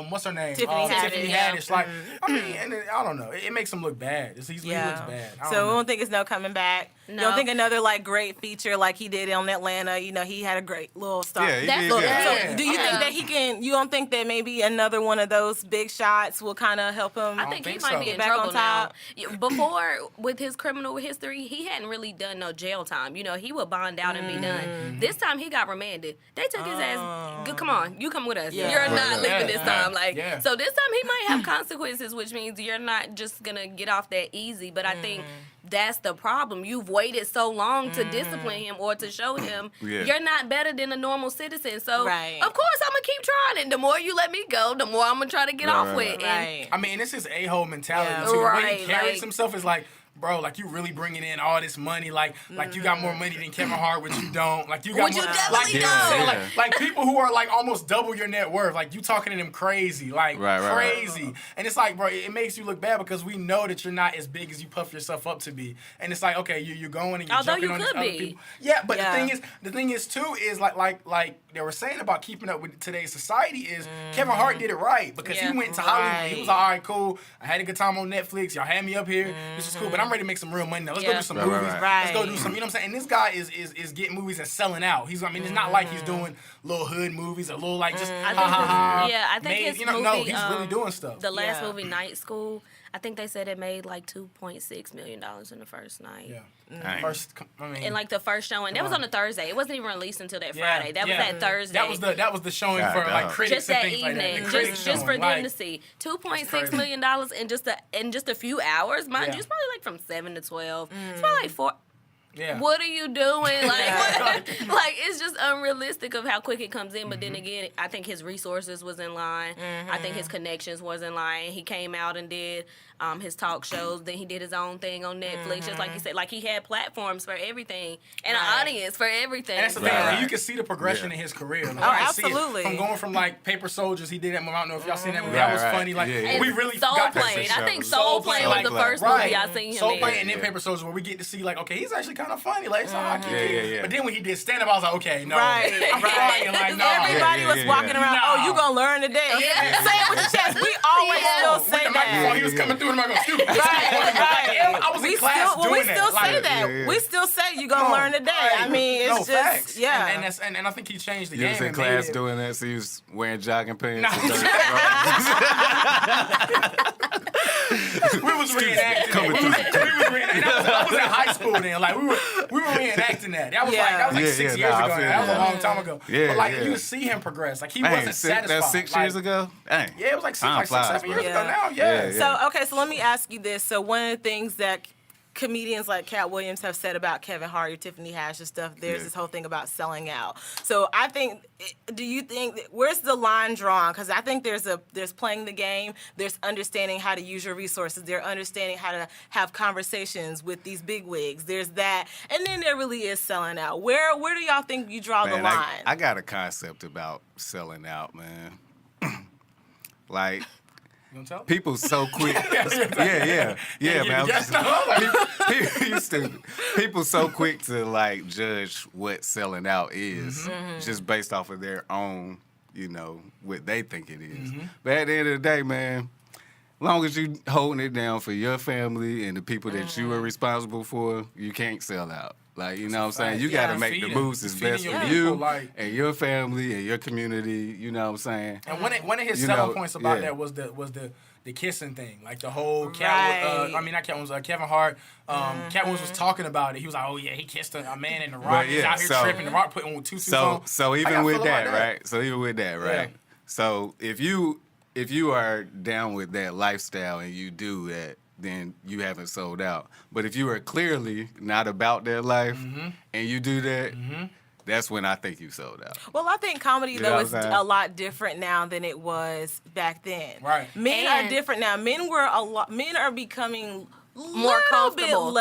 what's her name? Tiffany Tiffany Haddish. Haddish. Like, I mean, and I don't know. It makes him look bad. He looks bad. I So don't we know. don't think it's no coming back. You No. don't think another like great feature like he did on Atlanta. You know, he had a great little stuff. Yeah, he That's did. what- Yeah. So Yeah. do you think that he can? You don't think that maybe another one of those big shots will kind of help him? I think he think might so. be in Back on trouble now. top. Before, with his criminal history, he hadn't really done no jail time. You know, he would bond out and be done. This time, he got remanded. They took his ass. Come on, you come with us. Yeah. You're not Yeah. leaving this Yeah. time. Like, Yeah. so this time he might have consequences, which means you're not just gonna get off that easy. But I think that's the problem. You've waited so long to discipline him or to show him Yeah. you're not better than a normal citizen. So Right. of course I'm gonna keep trying. And the more you let me go, the more I'm gonna try to get Right, off right, with. And Right. I mean, it's his a-hole mentality Yeah. too. The way Right, he carries like- himself is like, bro, like you really bringing in all this money, like you got more money than Kevin Hart, which you don't. Like you got Which more, you definitely like, know what I'm saying? don't. Like people who are like almost double your net worth, like you talking to them crazy, like Right, right, crazy. And it's like, bro, it makes you look bad because we know that you're not as big as you puff yourself up to be. And it's like, okay, you're going and you're Although jumping you on these could other be. people. Yeah, but Yeah. the thing is too is like they were saying about keeping up with today's society is Kevin Hart did it right because Yeah. he went to Hollywood. He was like, Right. all right, cool. I had a good time on Netflix. Y'all had me up here. This is cool, but I'm ready to make some real money now. Let's go Yeah. do some Right, right, movies. right. Let's go do Right. some. You know what I'm saying? And this guy is getting movies and selling out. I mean, it's not like he's doing little hood movies or little like just ha think ha ha. yeah, I think made, his you know, no, movie, he's really doing stuff. The last Yeah. movie, Night School, I think they said it made like $2.6 million in the first night. Yeah. Dang. First, I mean, And like the first showing, that was on a Thursday. It wasn't even released until that Friday. That was that Thursday. That was the showing God, for dog. like critics Just and that things like that. evening, The critics just for showing, them like, to see $2.6 crazy. million in just a few hours. Mind Yeah. you, it's probably like from 7 to 12. It's probably like 4. Yeah. What are you doing? Like it's just unrealistic of how quick it comes in. But then again, I think his resources was in line. I think his connections was in line. He came out and did his talk shows. Then he did his own thing on Netflix, just like you said. Like, he had platforms for everything and an audience for everything. And that's the thing. Like, you can see the progression in his career. Like, I see it absolutely. from going from like Paper Soldiers, he did that movie. I don't know if y'all seen that movie. That was funny. Like we really Soul got Plane. I think Soul Soul Plane was Plane, the like, first movie I seen him Soul in. Plane and then Paper Soldiers, where we get to see like, okay, he's actually kind of funny. Like, it's a hockey kid. Yeah. But then when he did stand up, I was like, okay, no, Right. I'm crying. Like, no. Everybody was walking around. No. Oh, you gonna learn today? Yeah. Say it with your chest. We always still With say the microphone, that. he was coming through and I'm like, stupid. Right. I was in We class still, doing we still that. say Like, that. We still say you gonna learn today. I mean, it's no, just facts. yeah. And that's and I think he changed the You game. was in and class made it- doing that, so you was wearing jogging pants. We was reenacting. Coming We was reenacting. I was in high school then. Like we were reenacting that. That was like 6 years ago. I feel That was a that. long time ago. Yeah, But like yeah. you see him progress. Like he Dang, wasn't satisfied. that's 6 Like, years ago? Dang. Yeah, it was like Time 6, flies, 7 years bro. ago now. Yeah. Yeah. So okay, so let me ask you this. So one of the things that comedians like Cat Williams have said about Kevin Hart or Tiffany Haddish and stuff, there's this whole thing about selling out. So I think, do you think, where's the line drawn? Because I think there's playing the game, there's understanding how to use your resources, there's understanding how to have conversations with these big wigs, there's that, and then there really is selling out. Where do y'all think you draw the Man, line? I got a concept about selling out, man. Like, You gonna tell? people so quick. yeah, man. Yes, no, like, You stupid. People so quick to like judge what selling out is just based off of their own, what they think it is. But at the end of the day, man, long as you holding it down for your family and the people that you are responsible for, you can't sell out. Like, you know what I'm saying? You got to make the Feeding- moves that's feeding best your for people, you like- and your family and your community, you know what I'm saying? And one of his You selling know, points about yeah. that was the kissing thing, like the whole Right. Kevin Hart. Cat Williams was talking about it. He was like, "Oh yeah, he kissed a man in the Rock. But He's yeah, out here so- tripping. The Rock putting two suits on." So How even y'all with feel about that, right? So even with that, right? Yeah. So if you are down with that lifestyle and you do that, then you haven't sold out. But if you are clearly not about that life and you do that, that's when I think you sold out. Well, I think comedy, You know though, what is I'm saying? a lot different now than it was back then. Right. Men And- are different now. Men are becoming More comfortable.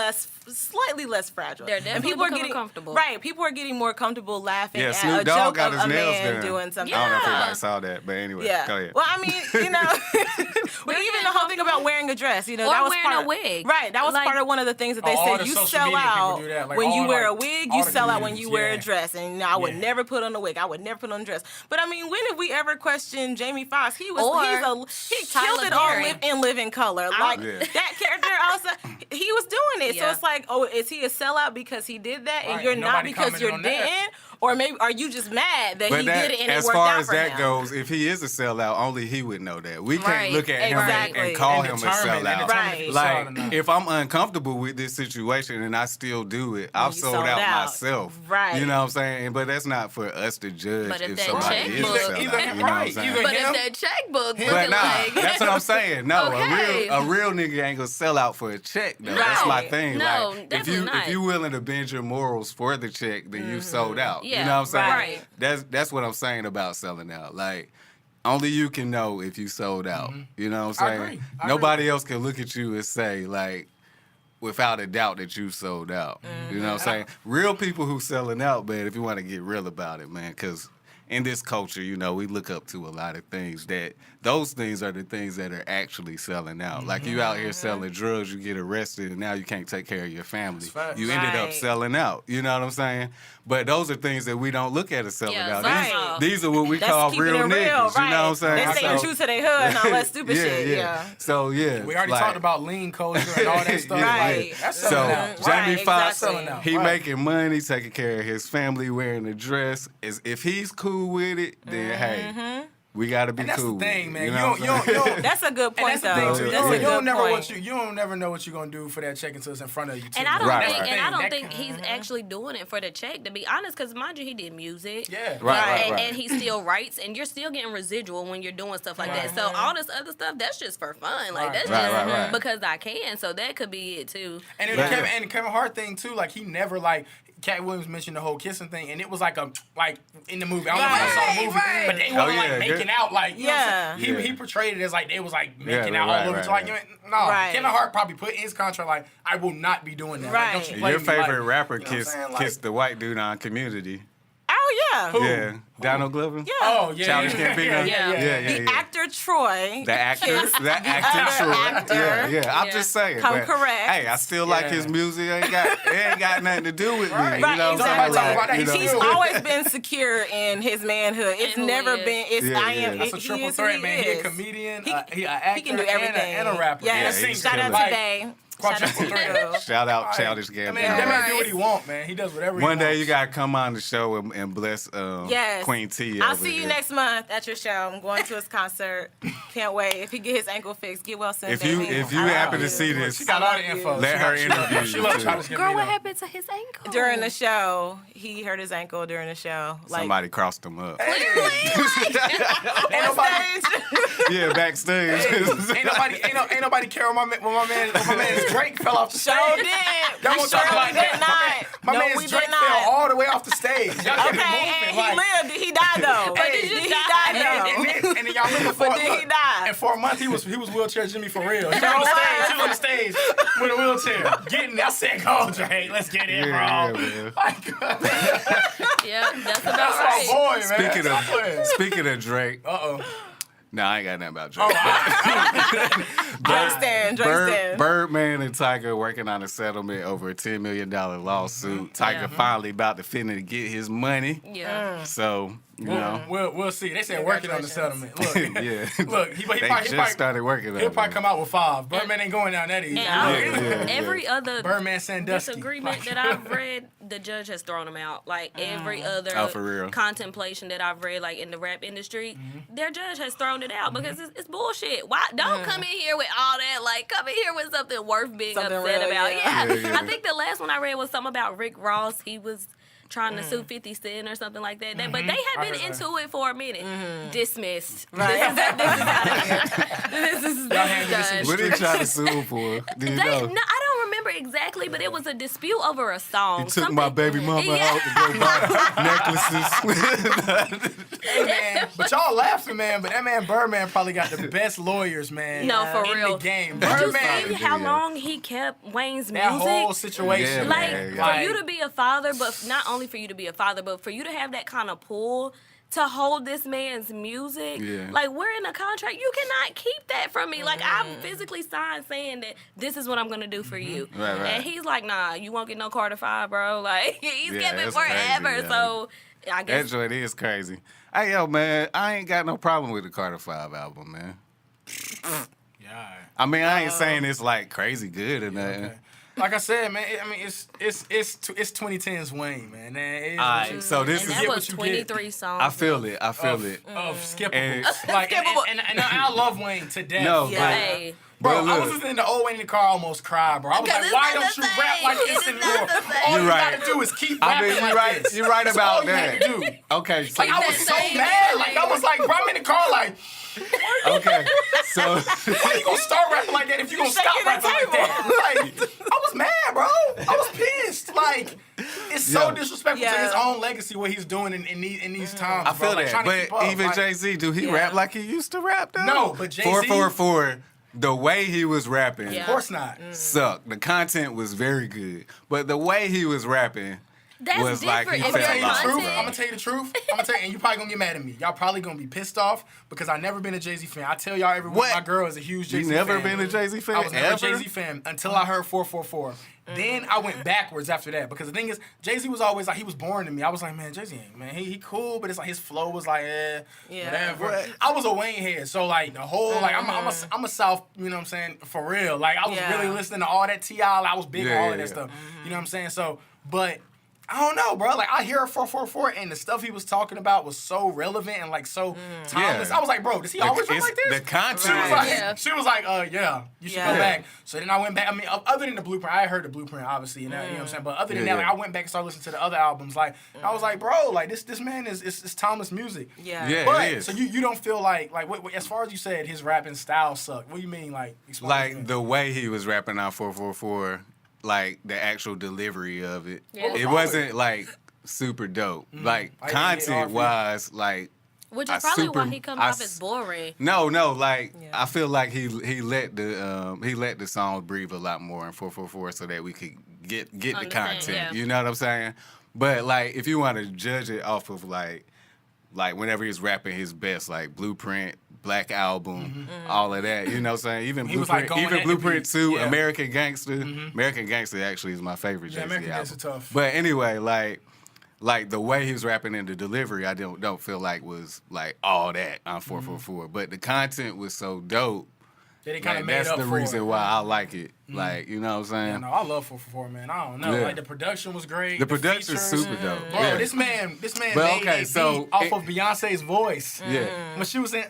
slightly less fragile. They're and definitely people are becoming getting comfortable. Right. People are getting more comfortable laughing Yeah, at Snoop a Dogg joke got of his a nails man done. doing something. I don't know if Yeah. everybody saw that, but anyway, Yeah. go ahead. Well, I mean, but even the whole thing about wearing a dress, that was wearing part a of, wig. Right. That was Like- part of one of the things that they all said. the You social sell media people out do that, like when you all, wear a like, wig. all You the sell out when comedians, you wear a yeah. dress. And I would Yeah. never put on a wig. I would never put on a dress. But I mean, when have we ever questioned Jamie Foxx? He killed Tyler it on Perry. In Living Color. Like Yeah. that character also, he was doing it. So Yeah. it's like, oh, is he a sellout because he did that, and Right, you're not nobody because commented you on that. didn't? Or maybe are you just mad that But he that, did it and it as worked far out as for that him? goes, if he is a sellout, only he would know that. We can't Right, look at him exactly. and call And him a determine- and sellout. determine if Right. it's solid or Like, not. if I'm uncomfortable with this situation and I still do it, I've you sold sold out out. myself. Right. You know what I'm saying? But that's not for us to judge But if if that somebody checkbook- is a sellout. Either You know what I'm right, saying? either- But him? if that checkbook But looking nah, like that's what I'm saying. No, Okay. a real nigga ain't gonna sell out for a check. Though. That's my Right. thing. No, like, if definitely not. you willing to bend your morals for the check, then you sold out. Yeah, you know what I'm saying? right. That's what I'm saying about selling out. Like, only you can know if you sold out. You know what I I'm saying? agree. I Nobody else can look at you and say, like, without a doubt that you sold out. You know what I'm saying? Real people who selling out, man, if you want to get real about it, man, because in this culture, we look up to a lot of things those things are the things that are actually selling out. Like, you out here selling drugs, you get arrested, and now you can't take care of your family. That's facts. You ended up Right. selling out. You know what I'm saying? But those are things that we don't look at as selling Yeah, out. right. These are what we That's call keeping real it real, niggas. right? You know what I'm saying? They're staying So- true to their hood and all that stupid shit. Yeah. So, yeah. We already like- talked about lean culture and all that stuff. Right. Like, that's So, selling out. Jamie Right, Foxx, exactly. Selling out. he Right. making money, taking care of his family, wearing a dress. If he's cool with it, then hey, we got to be And that's cool. the thing, with man. it, You know what I'm don't saying? That's a good And point, that's the thing though. too. You That's don't, a you don't good never point. you don't never know what you're gonna do for that check until it's in front of you. Too. And I don't Right, think, right. and I don't That think can- he's actually doing it for the check. To be honest, because mind you, he did music. Yeah. Right. And he still writes, and you're still getting residual when you're doing stuff like that. So all this other stuff, that's just for fun. Like, that's Right, just right. because I can. So that could be it too. And then Right. the Kevin Hart thing too, like he never like Cat Williams mentioned the whole kissing thing, and it was like in the movie. I don't know if you saw the movie, Right. but they were like yeah, making out, like you know what I'm saying? Yeah. He portrayed it as like they was like Yeah, making out right, all over. right, So like, right. no, Right. Kevin Hart probably put in his contract like, I will not be doing that. Right. Like, don't you play Your me, favorite like, rapper you know what I'm kissed saying? Like- kissed the white dude on Community. Oh yeah. Who? Yeah, Donald Glover. Yeah. Oh yeah, Childish yeah, Gambino. Yeah. The actor Troy. The actor, kissed the actor, other sure. actor. Yeah. I'm Yeah. just saying. Come but, correct. Hey, I still like his Yeah. music. It ain't got nothing to do with Right. me. Right, You know what exactly. I'm saying? Talk about that. you know, He's still- always been secure in his manhood. It's And who never he is. been. It's Yeah, I yeah. am. That's a he triple is who threat, he man. He a is. comedian, He- he an actor, He can do everything. and a rapper. Yeah, Yeah, he's shout out killing to it. Bay. Quadruple threat. Shout out Right. Childish I Gambino. mean, that man do Right. what he want, man. He does whatever he One day wants. you gotta come on the show and bless Yes. Queen T. I'll over see you here. next month at your show. I'm going to his concert. Can't wait. If he get his ankle fixed, get well soon. If you baby. if you I love happen to you. see this, She got all the I love info. you. Let her interview you, She loves too. Childish Gambino. Girl, what happened to his ankle? During the show, he hurt his ankle during the show. Like somebody crossed him up. Ain't nobody, Yeah, backstage. ain't nobody care when my man's Drake fell off the stage. Sure did. Y'all We won't talk surely about did that. not. My No, man's we Drake did not. fell all the way off the stage. Y'all kept it Okay, moving, and like- he lived. He died though. Hey, did did he he die and though? then y'all remember for But then he died. And for a month he was wheelchair Jimmy for real. He was Sure on the was. stage. He was on the stage with a wheelchair. Getting, I said, go Drake, let's get in, Yeah, bro. man. Yeah, that's about That's right. my boy, man. Speaking of Drake, Uh-oh. no, I ain't got nothing about Drake. Drake stand. Drake stand. Birdman and Tiger working on a settlement over a $10 million lawsuit. Tiger Yeah. finally about to finna get his money. Yeah. So, you know. We'll see. They said working on the settlement. Look, Yeah. look, he They probably just started working on it. He'll probably come out with 5. Birdman ain't going down that easy. And Yeah. every other Birdman Sandusky. disagreement that I've read, the judge has thrown them out. Like every other Oh, for real? contemplation that I've read, like in the rap industry, their judge has thrown it out because it's bullshit. Why don't come in here with all that? Like come in here with something worth being Something upset real, about. yeah. Yeah. I think the last one I read was something about Rick Ross. He was trying to sue 50 Cent or something like that. But they I have been heard that. into it for a minute. Dismissed. Right. This is Y'all handle this in done. the What they trying to sue him for? Do you They, know? no, I don't remember exactly, but it was a dispute over a song. He took my baby mama Yeah. out to go buy necklaces. Hey, man, but y'all laughing, man. But that man Birdman probably got the best lawyers, man. No, for in real. the game. Did you Birdman, see how Yeah. long he kept Wayne's that music? whole situation. Yeah, Like, man, for yeah. you to be a father, but not only for you to be a father, but for you to have that kind of pull to hold this man's music. Yeah. Like, we're in a contract. You cannot keep that from me. Like, I'm physically signed saying that this is what I'm going to do for you. Right, right. And he's like, nah, you won't get no Carter 5, bro. Like, he's Yeah, kept it that's forever. crazy, yeah. So, I That guess. joint is crazy. Hey, yo, man, I ain't got no problem with the Carter 5 album, man. Yeah. I mean, I ain't saying it's like crazy good or nothing. Okay. Like I said, man. It's 2010's Wayne, man. It is All what right, you- so this And is. that get was what you get. 23 songs. I feel it. I feel of, it. of skippable. And- Like, Skippable. and I love Wayne to death. No, Yeah. but Hey. Bro, But I look. was listening to old Wayne in the car, I almost cried, bro. I was Because like, it's why not don't the you rap same. like this It's anymore? not the same. All You're you right. gotta do is keep I rapping mean, like you're right. this. You're right That's about all you that. had to do. Okay, so Like, I was that so same mad. Like, energy. I was like, bro, I'm in the car, like, okay, so why you gonna start rapping like that if you gonna stop shaking the rapping like that? Like, I was mad, bro. I was pissed. Like, it's so Yeah. disrespectful to Yeah. his own legacy, what he's doing in these times. I bro. feel Like, that. trying to keep But up, even like, Jay Z, do he Yeah. rap like he used to rap though? No, but Jay-Z- 444, the way he was rapping Yeah. of course not. sucked. The content was very good, but the way he was rapping That's was like different. he If felt you're I'm gonna tell you the truth. lost. I'm gonna tell you the truth. I'm gonna tell you, and you probably gonna get mad at me. Y'all probably gonna be pissed off because I never been a Jay Z fan. I tell y'all every week, What? my girl is a huge Jay You Z never fan. been a Jay Z fan? I was never a ever? Jay Z fan until I heard 444. Then I went backwards after that because the thing is, Jay Z was always like, he was boring to me. I was like, man, Jay Z ain't, man, he cool, but it's like his flow was like, Yeah. whatever. What? I was a Wayne head, so like the whole like I'm a South, you know what I'm saying, for real. Like I was Yeah. really listening to all that T.I. I was big on all of that Yeah. stuff. You know what I'm saying? So, but I don't know, bro. Like I hear 444, and the stuff he was talking about was so relevant and like so timeless. Yeah. I was like, bro, does he always rap it's- like this? the content She was is- like, Yeah. yeah, you should Yeah. go back. So then I went back. I mean, other than the Blueprint, I heard the Blueprint obviously, and you know what I'm saying. But other than Yeah, that, yeah. like, I went back and started listening to the other albums. Like I was like, bro, like this man is timeless music. Yeah. Yeah. But It is. so you don't feel like what, as far as you said his rapping style sucked. What do you mean like? Explain to me. Like the way he was rapping on 444 like the actual delivery of it. Yeah. It wasn't like super dope. Like I didn't get content wise, like Which I is probably why super- he comes I off as boring. no, like Yeah. I feel like he let the song breathe a lot more in 444 so that we could get the Understand, content. yeah. You know what I'm saying? But like if you want to judge it off of like whenever he's rapping his best, like Blueprint, Black Album, all of that, you know what I'm saying? Even He was, like, Blueprint, going even at the Blueprint beat. 2, Yeah. American Gangster. American Gangster actually is my favorite Yeah, Jay-Z American album. Gangster tough. But anyway, like the way he was rapping in the delivery, I don't feel like was like all that on 444. But the content was so dope. That it kind of Like, made that's up the for reason it. why I like it. Like, you know what I'm Yeah, saying? no, I love 444, man. I don't know. Yeah. Like the production was great. The production's features. super dope. Bro, Yeah. this man But made okay, a so beat off it- of Beyonce's voice. Yeah. When she was in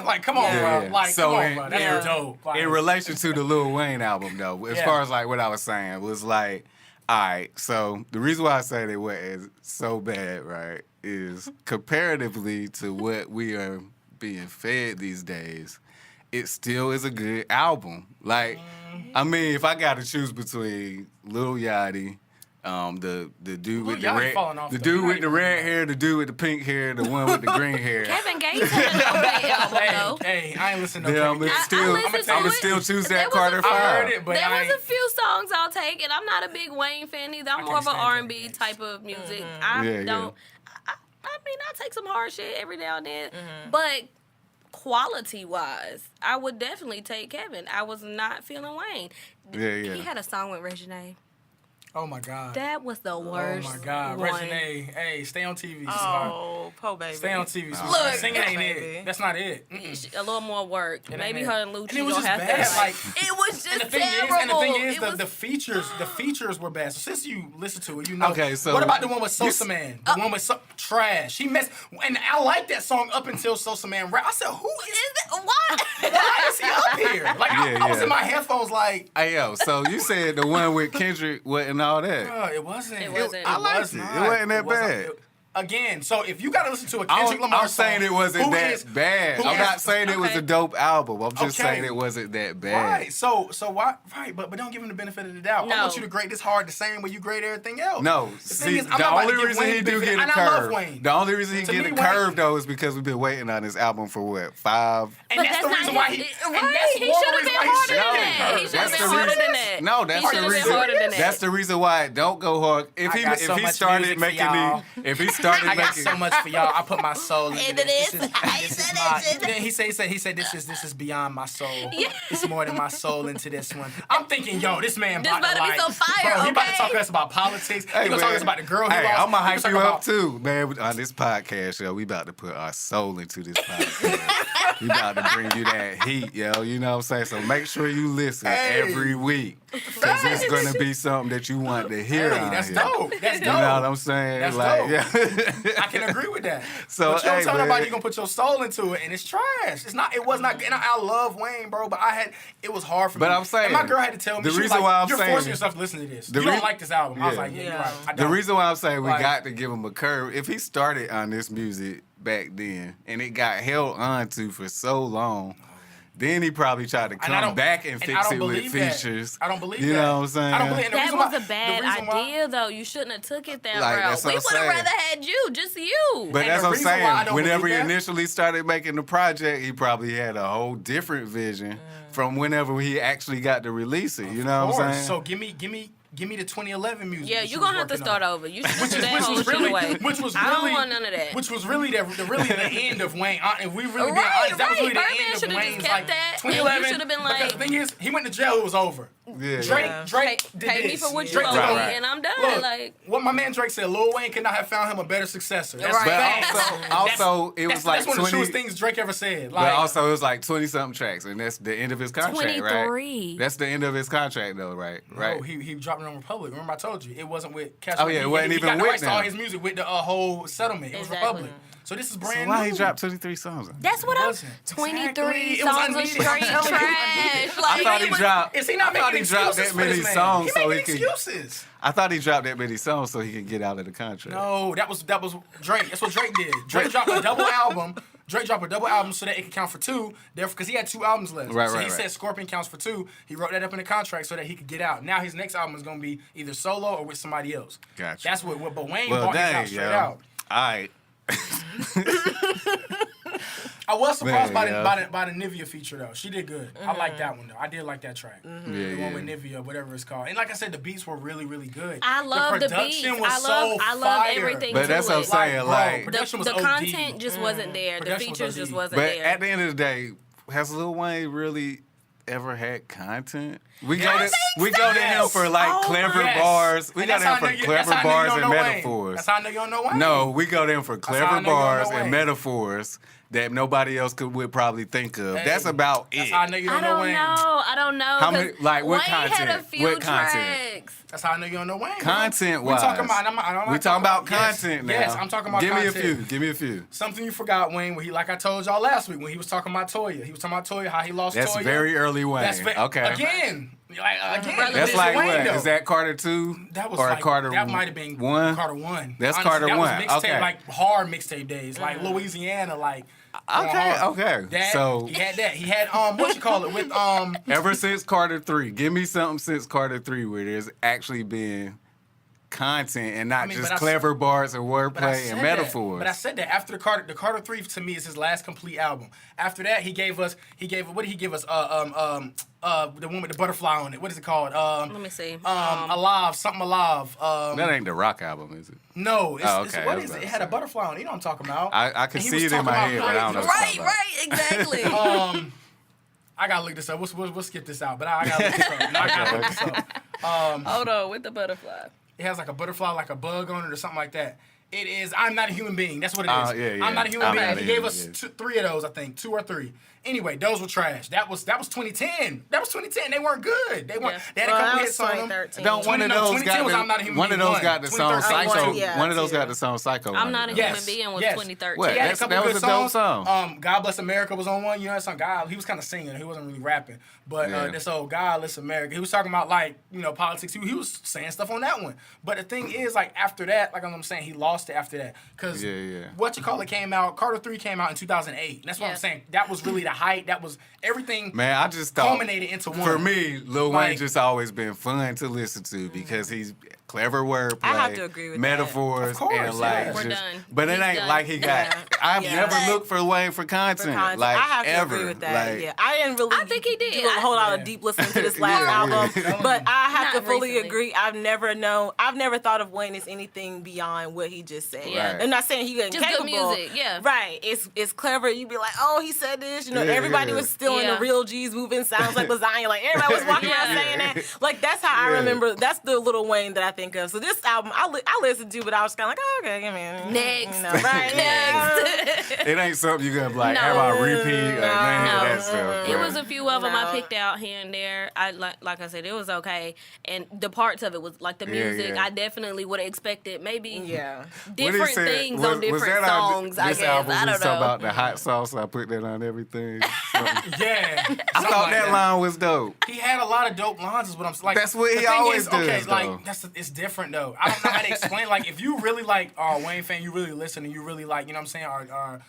like come on, Yeah. bro. Like So come on, in- bro. That's yeah. dope. Like, In relation to the Lil Wayne album, though, as Yeah. far as like what I was saying, was like, all right, so the reason why I say they wasn't so bad, right, is comparatively to what we are being fed these days, it still is a good album. Like, I mean, if I got to choose between Lil Yachty, the dude with the Yachty red, falling off, the though. dude He with the not red even- hair, the dude with the pink hair, the one with the green hair. Kevin Gates had a great album though. Hey, I ain't listening to Yeah, no I'm Kevin Gates. still, listened to I'ma it. still choose There that was a Carter few- I heard Five. it, but There I was a ain't. few songs I'll take, and I'm not a big Wayne fan either. I'm I more of an can't stand R&B Kevin Gates. type of music. Yeah, yeah. I mean, I take some hard shit every now and then, but quality wise, I would definitely take Kevin. I was not feeling Wayne. Yeah. He had a song with Reginae. Oh my God. That was the Oh worst. my God. one. Reginae, hey, stay on TV. sweetheart. Oh, po baby. Stay on TV. sweetheart. Look. Singing ain't Baby. it. That's not it. Mm-mm. A little more work. Maybe ain't her it. and Lucci And it was gonna just have bad. to. Like, It was just and the thing terrible. is, It was- the features were bad. So since you listen to it, you know. Okay, so what about the one with Sosa you- Man? The one with trash. He messed, and I like that song up until Sosa Man rap. I said, who is? Is it what? Why is he up here? Like I was Yeah. in my headphones, like, Hey, yo, so you said the one with Kendrick wasn't all that. it wasn't. It wasn't. I liked was it. not. It wasn't that wasn't. bad. Again, so if you gotta listen to a Kendrick Lamar I'm saying song, it wasn't who that is- bad. who I'm is- not saying it was Okay. a dope album. I'm just Okay. saying it wasn't that bad. Right. So why? Right. But don't give him the benefit of the doubt. I No. want you to grade this hard the same way you grade everything else. No, The see, thing is, I'm the not about only to give reason Wayne he the do benefit- get a and I love curve, Wayne. the only reason he To get me, a Wayne- curve though is because we've been waiting on this album for what, 5? And But that's the not reason why he. his- and right. that's He one should have reason been why harder should than have that. been He curved. should have That's been the harder reason- than that. No, that's He the should have been reason. harder than that. That's the reason why it don't go hard. If I got so he much started music for making y'all. if he started I got making so much for y'all. I put my soul into Into this. this. This I is said my. it. Then he said this is beyond my soul. Yeah. It's more than my soul into this one. I'm thinking, yo, this man This about about to be like, so fire, bro, he about to okay? talk to us about politics. He gonna talk to man. us about the girl he Hey, lost. I'm gonna He hype gonna you talk up about- too, man. On this podcast, yo, we about to put our soul into this podcast. We about to bring you that heat, yo. You know what I'm saying? So make sure you listen Hey. every week, because it's gonna be something that you want to hear. Hey, on that's here. dope. That's dope. You know what I'm saying? That's like, dope. yeah. I can agree with that. So, but you don't hey, tell man. nobody you're gonna put your soul into it, and it's trash. It's not. It was not. And I love Wayne, bro, but it was hard for me. But I'm saying, and my girl had to tell me. the she was reason like, why I'm you're saying forcing it- yourself to listen to this. the You don't rea- like this album. I was Yeah. like, yeah, you're Yeah. right. I The don't. reason why I'm saying we Like- got to give him a curve, if he started on this music back then and it got held on to for so long, then he probably tried to And I come don't- back and and I fix don't it with believe that. features. I don't believe You that. know what I'm saying? I don't believe. And the That reason was why- a bad the reason why- idea, though. You shouldn't have took it that Like, route. that's We what would I'm have saying. rather had you, just you. But And that's the what I'm reason why I saying. don't Whenever he believe that- initially started making the project, he probably had a whole different vision from whenever he actually got to release it. You know what I'm saying? So give me the 2011 music. Yeah, that you're you was going to have to working start on. over. You should Which put is that which whole was shit really away. which was I really don't want none of that. Which was really the end of Wayne. If we really be Right, honest, that was really right. the Birdman end of should've just Wayne's kept like that, and you 2011. should've been because like- the thing is, he went to jail. It was over. Yeah. Drake Pay, did pay me this. for what you Drake owe took me, over. and I'm done. Look, Like, what my man Drake said, Lil Wayne could not have found him a better successor. That's Right. facts. But also, it was like that's one of the 20. truest things Drake ever said. But Like, also, it was like 20-something tracks, and that's the end of his contract, 23. right? That's the end of his contract, though, right? Right. no, he dropped it on Republic. Remember I told you it wasn't with Cash. Oh, Money. yeah, it wasn't he even got the with rights to all them. his music with the whole settlement. It was Exactly. Republic. So this is So brand why new. he dropped 23 songs? that's what It I'm. wasn't. 23 Exactly. It was songs of unneeded. straight I'm telling you, trash. I Like, thought he it was- dropped. Is he not I thought making he dropped excuses that for many this man? songs He so making he could. excuses. I thought he dropped that many songs so he could get out of the contract. No, that was Drake. That's what Drake did. Drake dropped a double album. Drake dropped a double album so that it could count for 2. Therefore, because he had 2 albums left. Right, so right, he right. said Scorpion counts for 2. He wrote that up in the contract so that he could get out. Now his next album is gonna be either solo or with somebody else. Gotcha. That's what. But Wayne Well, bought his dang, out straight yo. out. All right. I was surprised Man, by the Nivea feature though. She did good. I like that one though. I did like that track. The one with Nivea, whatever it's called. And like I said, the beats were really, really good. I love the beats. production was I love fire. everything But to that's it. what I'm saying. bro, Like, production was The OD. content just wasn't there. The Production was features OD. just wasn't but there. at the end of the day, has Lil Wayne really ever had content? We Yes. go to him for like Oh clever Yes. bars. We And go to that's him how I for know you- clever that's how I know you bars don't and know Wayne. metaphors. That's how I know you don't know Wayne. No, we go to him for how I clever know you don't know bars and Wayne. metaphors that nobody else would probably think of. Hey, That's about That's it. how I know you I don't know don't Wayne. know. I don't know. How many- 'cause like, what Wayne had a content? few What content? tracks. That's how I know you don't know Wayne. Content-wise. We talking about. I don't We like talking about yes, content now. Yes, I'm talking about Give content. me a few. Give me a few. Something you forgot, Wayne. When he, like I told y'all last week, when he was talking about Toya, he was talking about Toya, how he lost That's Toya. very early Wayne. Again, Okay. again. Relevant. That's this like Wayne, what? though. Is that Carter 2 That was or like, Carter that might have been 1? Carter 1. That's Honestly, Carter that 1. was mixtape, Okay. like hard mixtape days, like Louisiana, like. Okay, hard. okay. That, So he had that. He had what you call it with ever since Carter 3, give me something since Carter 3 where there's actually been content and not I mean, just but I clever bars and But I wordplay said and that. metaphors. But I said that after the Carter 3 to me is his last complete album. After that, what did he give us? The one with the butterfly on it. What is it called? Let me see. Alive, something alive. That ain't the rock album, is it? No, it's, Oh, it's okay, what I was is it? about It to had a say. butterfly on it. You know what I'm talking about? I can And he see was it in talking my about head, but I don't know. Right, right, exactly. I gotta look this up. We'll skip this out, but I gotta look this up. No, I gotta look this up. Hold on, with the butterfly. It has like a butterfly, like a bug on it or something like that. It is I'm Not a Human Being. That's what it is. Yeah, yeah. I'm Not a Human I'm Being. Not a He gave Human us Being. 3 of those, I think. 2 or 3. Anyway, those were trash. That was 2010. That was 2010. They weren't good. They weren't. Yeah. They had a Well, couple that hits was on them. 2013. Don't one of 20 those 2010 was I'm Not a got Human one of Being those got the song 2013. Psycho. Yeah, One of those yeah. got the song Psycho. I'm on Not it. a Yes, Human Being was yes. 2013. What? He had a That's- couple that was good a dope songs. song. God Bless America was on one. You know that song. God, he was kind of singing. He wasn't really rapping. But Yeah. this old God Bless America, he was talking about like politics. He was saying stuff on that one. But the thing is, like after that, like I'm saying, he lost it after that because Yeah. What You Call It came out. Carter 3 came out in 2008. That's what Yeah. I'm saying. That was really the height. That was everything. Man, I just thought culminated into one. For me, Lil Like- Wayne just always been fun to listen to because he's clever wordplay, I have to agree with that. metaphors, Of course, and like yeah. We're just. done. But it He's ain't done. like he got. Yeah. I've Yeah. never looked for Wayne for content, Content. like I have to ever. agree with that. Like, yeah, I didn't really. I think he did. do a whole lot of Yeah. deep listening to this last Yeah, album, yeah. but I have Not to fully recently. agree. I've never thought of Wayne as anything beyond what he just said. Yeah. Right. I'm not saying he wasn't Just good capable. music, yeah. Right. It's clever. You'd be like, oh, he said this. Yeah, Everybody yeah. was still in Yeah. the real G's moving sounds like lasagna. Like everybody was walking around Yeah. saying that. Like that's how I Yeah. remember. That's the Little Wayne that I think of. So this album, I listened to, but I was kind of like, oh, okay, I mean, Next. right? Next. it ain't something you gonna be like No. have on repeat or No. none of that No. stuff. It bro. was a few of them I No. picked out here and there. I like I said, it was okay, and the parts of it was like the Yeah, music. yeah. I definitely would have expected maybe Yeah. What he different said- things was- on different was that songs. I this guess album I was don't talking know. about the hot sauce. I put that on everything. Something. Yeah. I thought that line was dope. He had a lot of dope lines, is what I'm saying. Like, That's what he the thing always is, okay, does, like though. it's different though. I don't know how to explain. Like, if you really like Wayne fan, you really listen and you really like, you know what I'm saying, are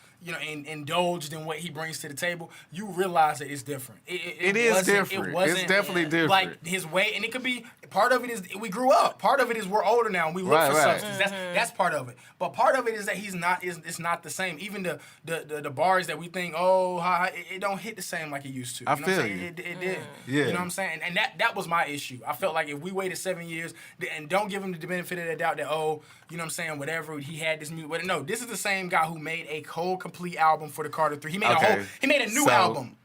indulged in what he brings to the table, you realize that it's different. It is different. It's definitely different. Like his way, and it could be part of it is we grew up. Part of it is we're older now and we look Right, for right. substance. That's part of it. But part of it is that it's not the same. Even the bars that we think, it don't hit the same like it used to. I You know what I'm feel saying? you. It did. Yeah. You know what I'm saying? And that was my issue. I felt like if we waited 7 years and don't give him the benefit of the doubt that, you know what I'm saying, whatever, he had this music. No, this is the same guy who made a whole complete album for the Carter 3. He made he made a new album.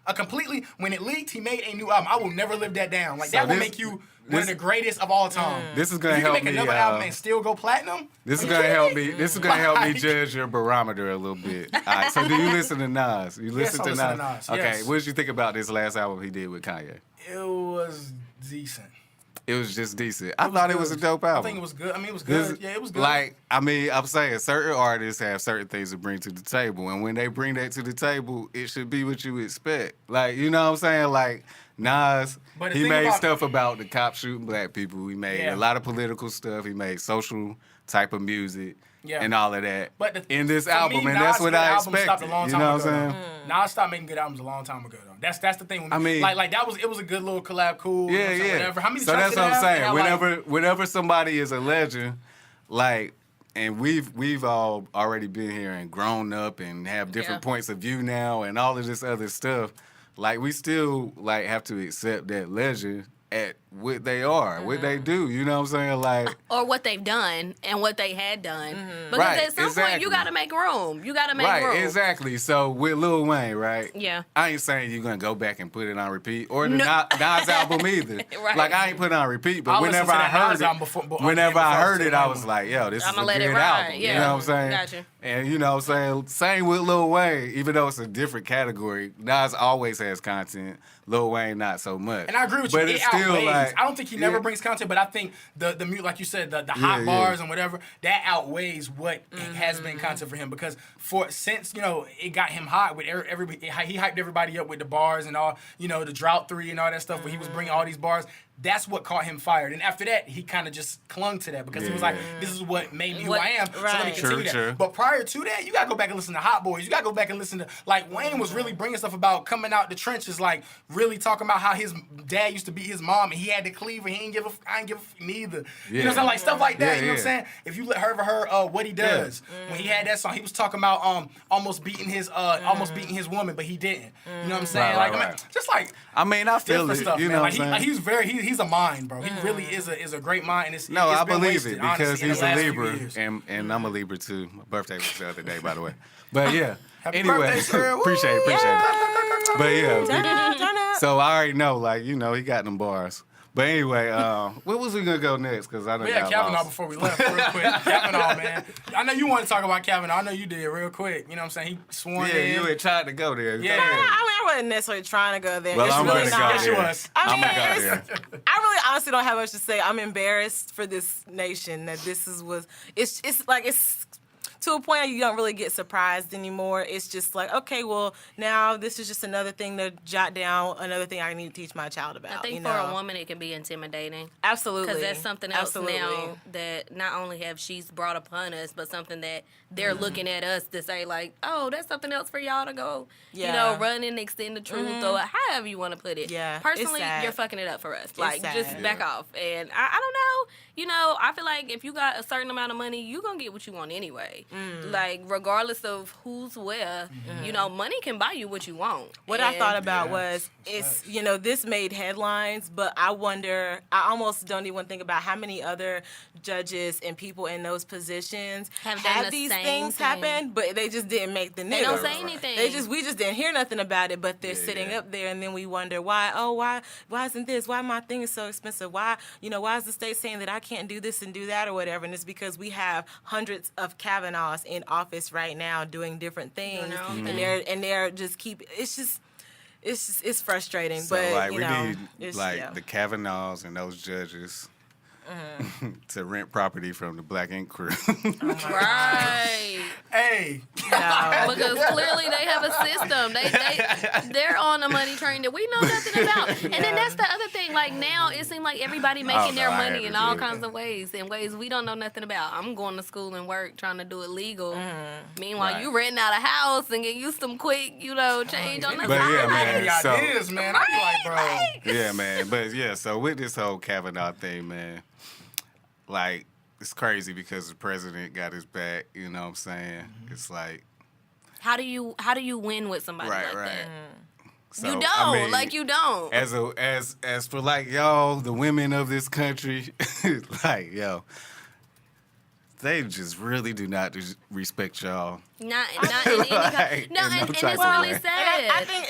When it leaked, he made a new album. I will never live that down. Like, So that will this- make you one of the greatest of all time. This is gonna If you can help make me. another album and still go platinum? This is gonna help me. This is gonna help me Like- judge your barometer a little bit. All right. So do you listen to Nas? You listen I to listen Nas? to Nas, Okay. yes. What did you think about this last album he did with Kanye? It was decent. It was just decent. I thought it was a dope album. I think it was good. I mean, it was This- good. Yeah, it was good. Like, I mean, I'm saying certain artists have certain things to bring to the table, and when they bring that to the table, it should be what you expect. Like, you know what I'm saying? Like, Nas, But the he thing made about- stuff about the cops shooting black people. He made Yeah. a lot of political stuff. He made social type of music Yeah. and all of that But in this for album, me, and that's Nas' what good I album stopped expected. a long You time know what ago, I'm though. saying? Nas stopped making good albums a long time ago, though. That's the thing. With I me. mean- like that was it was a good little collab, cool. you know Yeah, what I'm saying, yeah. Whatever. How many So tracks that's what I'm did it have? It saying. had, like- Whenever somebody is a legend, like, and we've all already been here and grown up and have different Yeah. points of view now and all of this other stuff. Like, we still like have to accept that legend at what they are, what they do. You know what I'm saying? Like, Or what they've done and what they had done. Because Right, at some point, exactly. you got to make room. You got to make right, room. exactly. So with Lil Wayne, right? Yeah. I ain't saying you're gonna go back and put it on repeat or the No. Nas album either. Right. Like, I ain't put it on repeat, but I listened whenever to I that heard Nas it, album before whenever I heard the it, I Wayne was one. like, yo, this is I'ma a let it good ride, album. yeah. You know what I'm saying? Gotcha. And you know what I'm saying? Same with Lil Wayne, even though it's a different category. Nas always has content. Lil Wayne not so much. And I agree with but you. it's It still outweighs. like, I don't think he never yeah. brings content, but I think the mute, like you said, the hot yeah. bars and whatever, that outweighs what has been content for him. Because since it got him hot with everybody, he hyped everybody up with the bars and all, the Drought 3 and all that stuff. Where he was bringing all these bars. That's what caught him fired. And after that, he kind of just clung to that because he was like, this is what made me who I am. So let me Right. continue True. that. But prior to that, you got to go back and listen to Hot Boys. You got to go back and listen to, like, Wayne was really bringing stuff about coming out the trenches, like, really talking about how his dad used to beat his mom and he had to cleave and I ain't give a neither. You know what I'm saying? Like, stuff like that. Yeah, you know what I'm saying? If you ever heard What He Does, when he had that song, he was talking about almost beating his woman, but he didn't. You know what I'm saying? Right, like, I mean, right. just like I mean, I feel different it. stuff, You man. know Like, what I'm saying? he's a mind, bro. He really is a great mind. And it's, No, it's I been believe wasted, it because honestly, in he's the a last few Libra, years. and I'm a Libra too. My birthday was the other day, by the way. But yeah, Happy anyway, birthday, sir. Woo! appreciate it. But yeah, Turn up. so I already know, like, he got them bars. But anyway, what was we gonna go next? Because I don't We had got Kavanaugh lost. before we left, real quick. Kavanaugh, man. I know you want to talk about Kavanaugh. I know you did, real quick. You know what I'm saying? He sworn Yeah, in. you had tried to go there. Yeah. Go ahead. I wasn't necessarily trying to go there. Well, it's I'm really gonna go not. Yes, you there. was. I I'm mean, gonna go it's- there. I really honestly don't have much to say. I'm embarrassed for this nation that it's like it's to a point you don't really get surprised anymore. It's just like, okay, well, now this is just another thing to jot down, another thing I need to teach my child about. I think you for know? a woman, it can be intimidating. Absolutely. Because that's something else Absolutely. now that not only have she's brought upon us, but something that they're looking at us to say, like, oh, that's something else for y'all to go, Yeah. run and extend the truth or however you want to put it. Yeah, it's Personally, sad. you're fucking it up for us. Like, sad. just back off. And I don't know. I feel like if you got a certain amount of money, you're going to get what you want anyway. Like, regardless of who's where, money can buy you what you want. What I And- thought about was, this made headlines, but I almost don't even think about how many other judges and people in those positions Have done the these same things thing. happen, but they just didn't make the news. They don't say anything. We just didn't hear nothing about it, but they're Yeah, sitting yeah. up there, and then we wonder why isn't this? Why my thing is so expensive? Why is the state saying that I can't do this and do that or whatever? And it's because we have hundreds of Kavanaughs in office right now doing different things, Mhm. and they're just it's frustrating, So, but like, we it's, need, like, the Kavanaughs and those judges to rent property from the Black Ink crew. Right. Hey. no. Because clearly they have a system. They're on the money train that we know nothing about. And then that's the other thing. Like, now it seems like everybody making their no, I money in never all did. kinds of ways, in ways we don't know nothing about. I'm going to school and work trying to do it legal. Meanwhile, Right. you renting out a house and get you some quick, change on the But side. yeah, man. Any So- ideas, man? I be like, bro. Yeah, man. But yeah, so with this whole Kavanaugh thing, man, like, it's crazy because the president got his back, you know what I'm saying? It's like, How do you win with somebody right, like right. that? So, You I don't. mean, You don't. as for, like, y'all, the women of this country, like, yo, they just really do not respect y'all. Not in any kind. Like, No, in no and it's type of really way. sad. And I think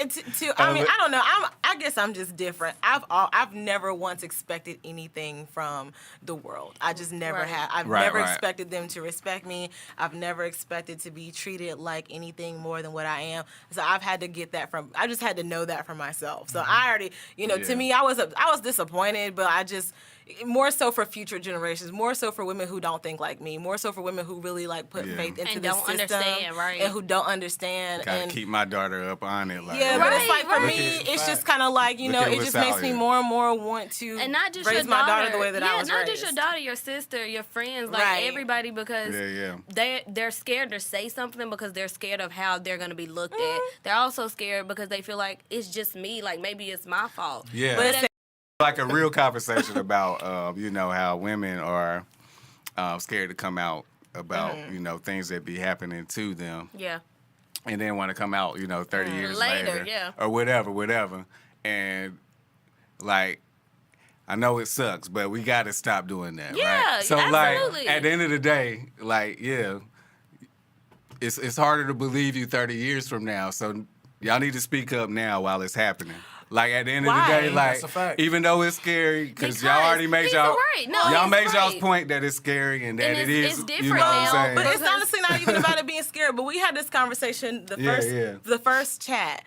I don't know. I guess I'm just different. I've never once expected anything from the world. I just never Right. have. I've Right, never right. expected them to respect me. I've never expected to be treated like anything more than what I am. So I've had to get that from. I just had to know that for myself. So I already, Yeah. to me, I was disappointed, but I just. more so for future generations, more so for women who don't think like me, more so for women who really like put faith into And the don't system understand, right? and who don't understand. Gotta And keep my daughter up on it. Like, yeah, but it's like for Right. me, it's just kind of like, you Look know, at it what's just out makes me here. more and more want to And not just raise your my daughter, daughter the way that I was not raised. just your daughter, your sister, your friends, like Right. everybody, because they're scared to say something because they're scared of how they're gonna be looked at. They're also scared because they feel like it's just me, like maybe it's my fault. Yeah. But it's like a real conversation about, you know, how women are scared to come out about, you know, things that be happening to them. Yeah. And then want to come out, you know, 30 years later. Yeah. Or whatever. And, like, I know it sucks, but we got to stop doing that, Yeah, right? So, absolutely. like, at the end of the day, like, it's harder to believe you 30 years from now. So, y'all need to speak up now while it's happening. Like, at the end of the Why? day, like, That's a fact. even though it's scary, because y'all already made he's y'all, right. No, y'all he's made y'all's right. point that it's scary and that And it it's is, you different know what I'm now, saying? But it's Because- honestly not even about it being scared. But we had this conversation the first chat,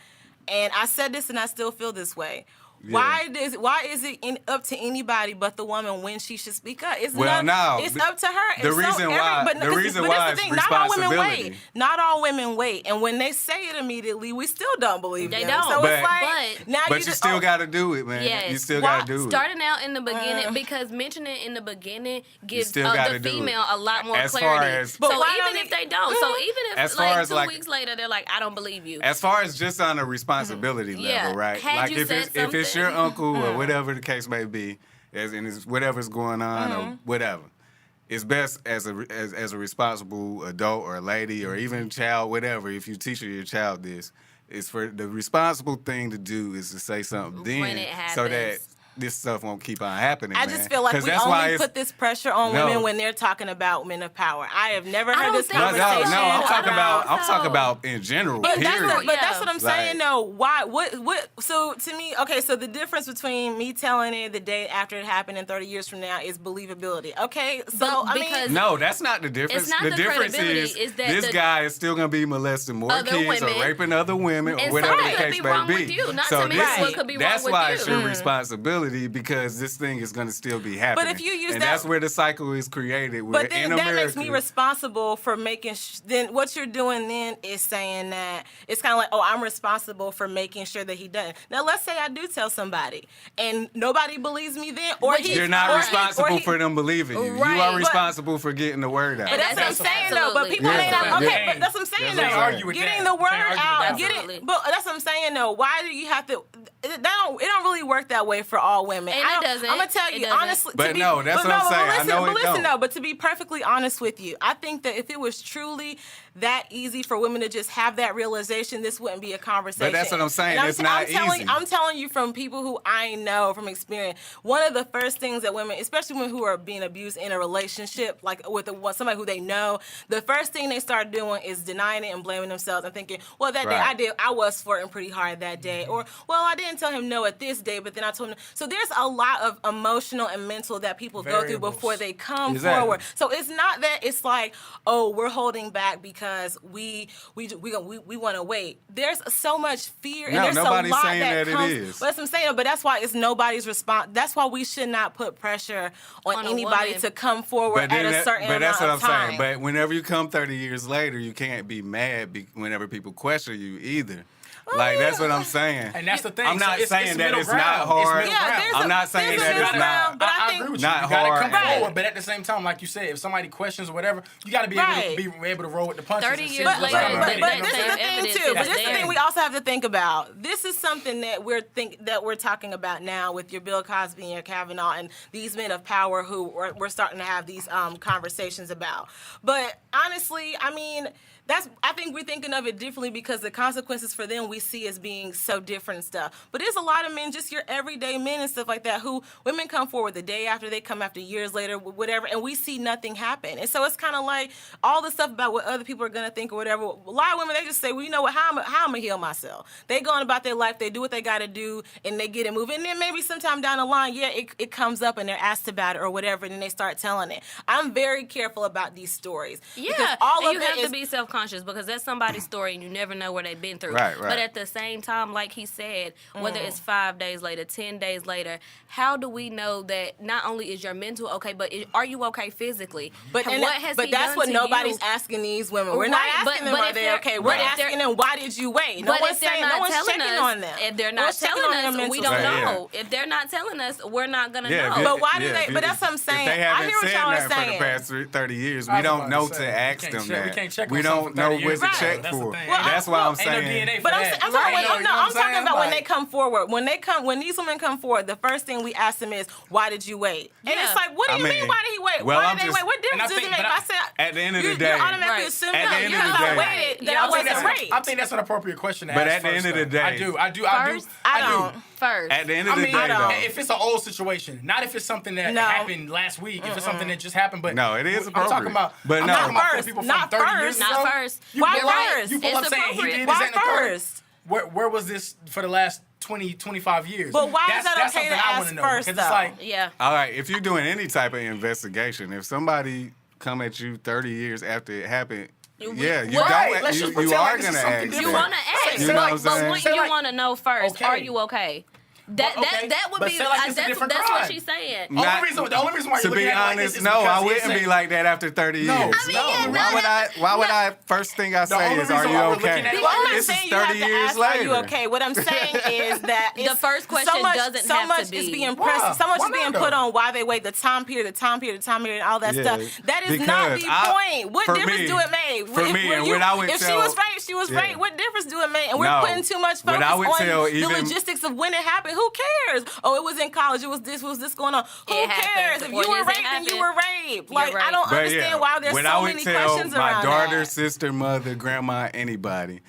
and I said this, and I still feel this way. Why is it up to anybody but the woman when she should speak up? It's Well, no. It's up to her. The And reason why- but the reason but why that's the it's thing. Not all women responsibility. wait. Not all women wait. And when they say it immediately, we still don't believe They them. don't. So But- it's like but- now But you you just, still got to do it, man. Yes. You still Why- got to do it. Starting out in the beginning, because mentioning it in the beginning gives still the gotta do it. female a lot more As far clarity. as- But So why even don't if they don't, so even if As far like as, 2 like- weeks later they're like, I don't believe you. As far as just on a responsibility level, Yeah. right? Had Like you if said it's your something- uncle or whatever the case may be, and it's whatever's going on or whatever, it's best as a responsible adult or a lady or even child, whatever. If you teach your child this, it's for the responsible thing to do is to say something then, When it so that happens. this stuff won't keep on happening. I man. just feel like 'Cause we that's why only it's- put this pressure on No. women when they're talking about men of power. I have never I heard don't this think No, conversation. no, I'm talking about. I'm so. talking about in general. But period. that's what I'm saying. Like- though. Why? What? So to me, okay. So the difference between me telling it the day after it happened and 30 years from now is believability. Okay. So But I because- mean, No, that's not the difference. It's not the the difference credibility, is is that this the- guy is still going to be molesting more Other kids women. or raping other women or And whatever the something could case be may wrong be. with you, not so to me, this what is- could be wrong that's with why you. it's your responsibility because this thing is going to still be happening. if you use and that- that's where the cycle is created. Where but then in that America, makes me responsible for making. Then what you're doing then is saying that it's kind of like, oh, I'm responsible for making sure that he doesn't. Now let's say I do tell somebody and nobody believes me then, or he, You're not or he- responsible or he- for them believing you. Right, You are but- responsible for getting the word out. But that's what I'm That's saying though. But absolutely- people may not. Yeah. Okay, Yeah. but that's what I'm saying That's what I'm though. saying. Argue with Getting that. the word Can't argue with out, that. Absolutely. but that's what I'm saying though. Why do you have to? It don't really work that way for all women. And it doesn't. I'm gonna tell It you doesn't. honestly. But no, that's what I'm saying. I Listen, know but it listen don't. though. But to be perfectly honest with you, I think that if it was truly that easy for women to just have that realization, this wouldn't be a conversation. But that's what I'm saying. And It's not easy. I'm telling you from people who I know from experience. One of the first things that women, especially women who are being abused in a relationship, like with somebody who they know, the first thing they start doing is denying it and blaming themselves and thinking, well, that day Right. I was flirting pretty hard that day, or well, I didn't tell him no at this day, but then I told him. So there's a lot of emotional and mental that people go through Variables. before they come Exactly. forward. So it's not that it's like, oh, we're holding back because we want to wait. There's so much fear, and No, there's a nobody's lot saying that that it comes. is. But that's what I'm saying. But that's why it's nobody's response. That's why we should not put pressure on On a anybody woman. to come forward at a certain but that's what amount I'm of time. saying. But whenever you come 30 years later, you can't be mad whenever people question you either. Like, that's what I'm saying. And that's the thing. I'm not So saying it's that middle it's ground. not It's hard. middle Yeah, ground. there's I'm not saying there's a that middle it's ground, not. but I I agree think with you. Not You gotta hard. come Right. forward, but at the same time, like you said, if somebody questions or whatever, you gotta be Right. able to be able to roll with the punches. 30 and see years what's later, up. but But that this is same the thing evidence too. is But this is the there. thing we also have to think about. This is something that we're talking about now with your Bill Cosby and your Kavanaugh and these men of power who we're starting to have these conversations about. But honestly, I mean, I think we're thinking of it differently because the consequences for them we see as being so different and stuff. But there's a lot of men, just your everyday men and stuff like that, who women come forward the day after, they come after years later, whatever, and we see nothing happen. And so it's kind of like all the stuff about what other people are going to think or whatever. A lot of women, they just say, well, you know what, how I'm going to heal myself. They go on about their life, they do what they got to do, and they get it moving. And then maybe sometime down the line, it comes up and they're asked about it or whatever, and then they start telling it. I'm very careful about these stories. Yeah, Because all and of you it have is, to be self-conscious conscious because that's somebody's story and you never know where they've been through. Right. But at the same time, like he said, whether it's 5 days later, 10 days later, how do we know that not only is your mental okay, but are you okay physically? But But that's what nobody's asking these women. We're not asking them are they okay. We're asking them why did you wait? No one's saying, no one's checking on them. If they're not telling us, we don't know. If they're not telling us, we're not gonna know. But why do they? But that's what I'm saying. If they haven't I hear what said y'all are that for the saying. past 30 years, we don't know to ask them that. We can't check. We don't know what to check That's the for. thing. That's why I'm saying. Ain't no DNA for But that. I'm talking about when they come forward. When these women come forward, the first thing we ask them is, "Why did you wait?" And Yeah. it's like, what do you mean? Why did he wait? Well, Why I'm did they just- wait? What difference does it make? If I said at the end of the you day, automatically Right. assume At the that end you of the thought day- waited that Yeah, I wasn't raped. I think that's an appropriate question to But ask at the end first, of the though. day- I do. I don't. First. At the end of the day, though. If it's an old situation, not if it's something that No. happened last week, if it's something that just happened, but No, it is I'm talking appropriate. about, But I'm no. talking about First, people from not 30 years first. ago. Not first. You Why pull up- first? You pull It's up saying he appropriate. did Why this and the third. first? Where was this for the last 20, 25 years? But why is that That's okay to something I wanna ask know, first, because it's though? like, Yeah. All right, if you're doing any type of investigation, if somebody come at you 30 years after it happened, you Right, don't. let's You, just pretend you like are this is gonna something ask. different. You that. want to ask, You know what I'm but saying? when Say you like- want to know first, Okay. are you okay? That okay, that would but be say like it's a different that's crime. what she's saying. the only reason why To you're be looking at it like honest, this is no, because I it's wouldn't saying- be like that after 30 years. No, I mean, yeah, Why would I? First thing I say only is, "Are reason you why we're looking okay?" at it Well, I'm not This is saying you have 30 to years ask, are you later. okay? What I'm saying is that The it's first question so much, doesn't so have much to be. is being Why? pressed, so much Why is being not, put though? on why they wait, the time period, and all that Yeah. stuff. That is not the Because point. What for difference me- do it make? for me, and you, when I would if she tell- was raped, she was Yeah. raped. What difference do it make? And we're No. putting too much When focus I would on tell the even- logistics of when it happened. Who cares? Oh, it was in college. It was this going on. Who It cares? happened. If Well, you were yes, it raped, then you were raped. Like right. I don't But understand yeah, why there's when so I would many tell questions my around daughter, that. sister, mother, grandma, anybody,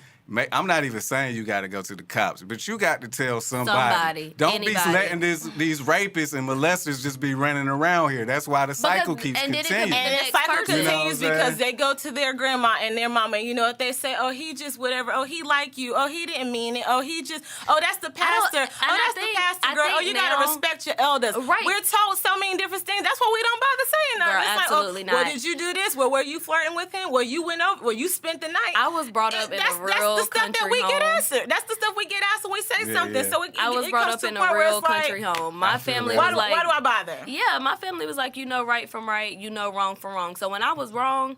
I'm not even saying you got to go to the cops, but you got to tell somebody. Somebody, Don't anybody. be letting these rapists and molesters just be running around here. That's why the cycle keeps and then it could continuing. be And the the next cycle person. You know what I'm continues saying? because they go to their grandma and their mama. You know, if they say, "Oh, he just whatever. Oh, he like you. Oh, he didn't mean it. Oh, he just. Oh, that's the pastor. and Oh, I that's think- the pastor I girl. Oh, think you gotta now- respect your elders." Right. We're told so many different things. That's why we don't bother saying that. Girl, It's absolutely like, oh, well, not. did you do this? Well, were you flirting with him? Well, you went over. Well, you spent the night. I was brought up in that's a real the stuff country that we home. get answered. That's the stuff we get asked when we say Yeah, something. yeah. So I was it brought comes up to in a a point where real it's like, country home. My I feel family that. was like, why do I bother? yeah, my family was like, you know right from right, you know wrong from wrong. So when I was wrong,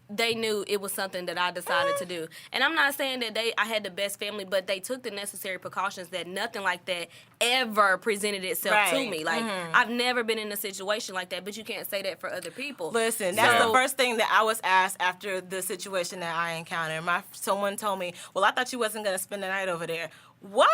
they knew it was something that I decided to do. And I'm not saying that I had the best family, but they took the necessary precautions that nothing like that ever presented itself to Right. me. Like, I've never been in a situation like that, but you can't say that for other people. Listen, that's So- the first thing that I was asked after the situation that I encountered. Someone told me, "Well, I thought you wasn't going to spend the night over there." What?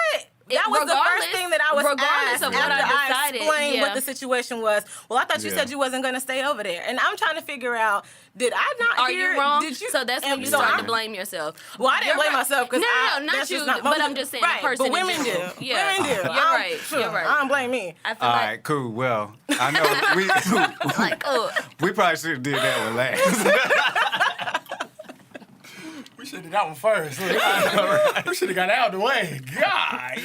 That was the first regardless- thing that I was regardless asked of what I after decided, explained yeah. what the situation was. Well, I thought you Yeah. said you wasn't going to stay over there, and I'm trying to figure out: did I not Are hear? you wrong? Did you? So that's when and you so start I'm- to blame yourself. Well, I didn't You're blame right. myself because no, not that's you. just not, But I'm just saying, right, the person but women in do. general. Yeah. Women do. You're I'm- right. You're right. I don't blame me. I feel All like, right, cool. Well, I know we like, oh, we probably should have did that one last. We should have that one first. We should have got out of the way. God.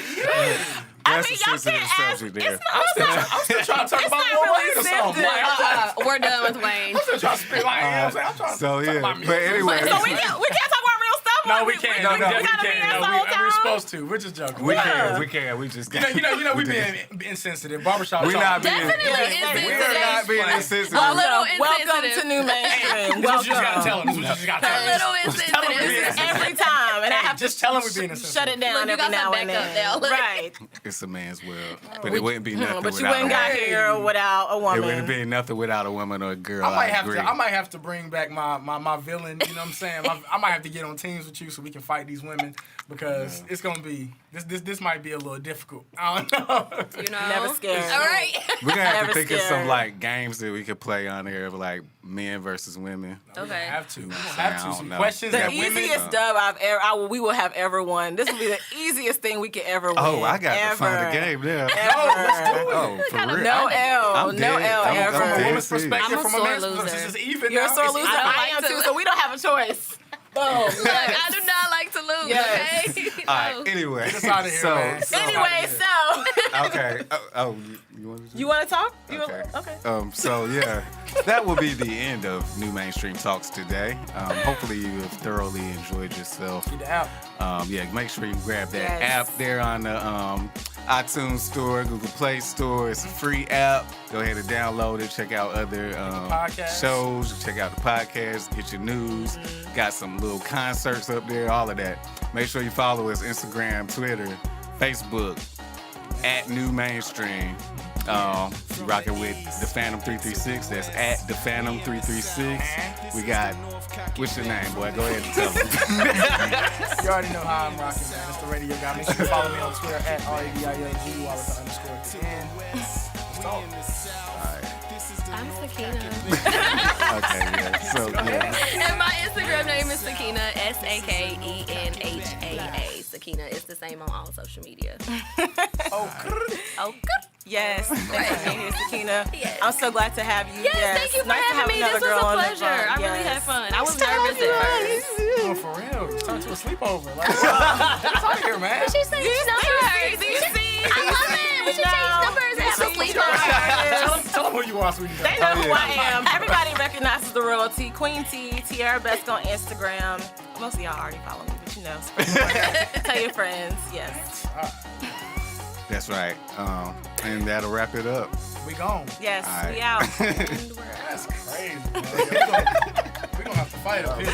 That's mean, a y'all sensitive can't ask- subject there. it's not- I'm still trying to talk It's about not Lil really Wayne or something. sensitive. Like, we're done with Wayne. I'm still trying to spit like, you know what I'm saying? I'm trying to So talk yeah, about but music. anyway, So we can't talk about real stuff. No, or we can't. No, We no, gotta we be can't. ass the the whole whole time? We're supposed to. We're just joking. we Yeah. can. We just You know, we being insensitive. Barbershop We talk. not being. Definitely We are not being insensitive. insensitive. A little Welcome insensitive. to NuMainstream. This is what you just gotta Welcome. tell him. This is what you just gotta A tell him. little Just tell him we're being insensitive. insensitive. Every time, and I Hey, have just to tell him we're being insensitive. shut it down Look, you every got now some and backup then. there. Right. It's a man's world, but it wouldn't be nothing But you without wouldn't a got woman. here without a It woman. wouldn't be nothing without a woman or a girl. I might have to bring back my villain. You know what I'm saying? I might have to get on teams with you so we can fight these women because it's gonna be this might be a little difficult. I don't know. You know? Never scared. All right. We're gonna have Never to think of some scared. like games that we could play on there of like men versus women. Okay. Have to. I Have to. don't Some know. questions The that women. easiest dub we will have ever won. This will be the easiest thing we could ever win. Oh, I got ever. to find the game there. Ever. Oh, for real? No L. I'm No dead. L I'm ever. From a dead woman's serious. perspective, I'm a from a sore man's loser. perspective, it's even You're a now. sore It's loser. even. don't I like am to- too. So we don't have a choice. Boom. Look, I do not like to lose. lose. Yes. Okay. All right. Anyway, Get us outta here, man. Anyway, so okay. You want to? you want to talk? Okay. Okay. So yeah, that will be the end of New Mainstream Talks today. Hopefully you have thoroughly enjoyed yourself. Get the app. Yeah, make sure you grab that Yes. app there on the iTunes Store, Google Play Store. It's a free app. Go ahead and download it. Check out other Podcasts. shows. Check out the podcast. Get your news. Got some little concerts up there. All of that. Make sure you follow us Instagram, Twitter, Facebook at New Mainstream. Rocking with the Phantom 336. That's at the Phantom 336. We got, what's your name, boy? Go ahead and tell them. You already know how I'm rocking, man. It's the radio guy. Make sure you follow me on Twitter at RADILG while it's the _10. Let's talk. I'm Sakina. Okay, yeah. So, yeah. And my Instagram name is Sakina, SAKENHAA. Sakina is the same on all social media. Oh, Yes. Thanks for being here, Sakina. Yes. I'm so glad to have you. Yes, thank you for Nice to have having me. This another was girl a on the pleasure. phone. I really Yes. had fun. I was nervous at first. oh, for real. It's turned to a sleepover. Like, get us out of here, man. We should change numbers. I love it. We should change numbers and have a sleepover. Tell them who you are so we can They know who I am. Everybody recognizes the royalty. Queen T, Tiara Best on Instagram. Most of y'all already follow me, but you know. Tell your friends. Yes. That's right. And that'll wrap it up. We gone. Yes, All right. we out. That's crazy, man. We're going to have to fight up here.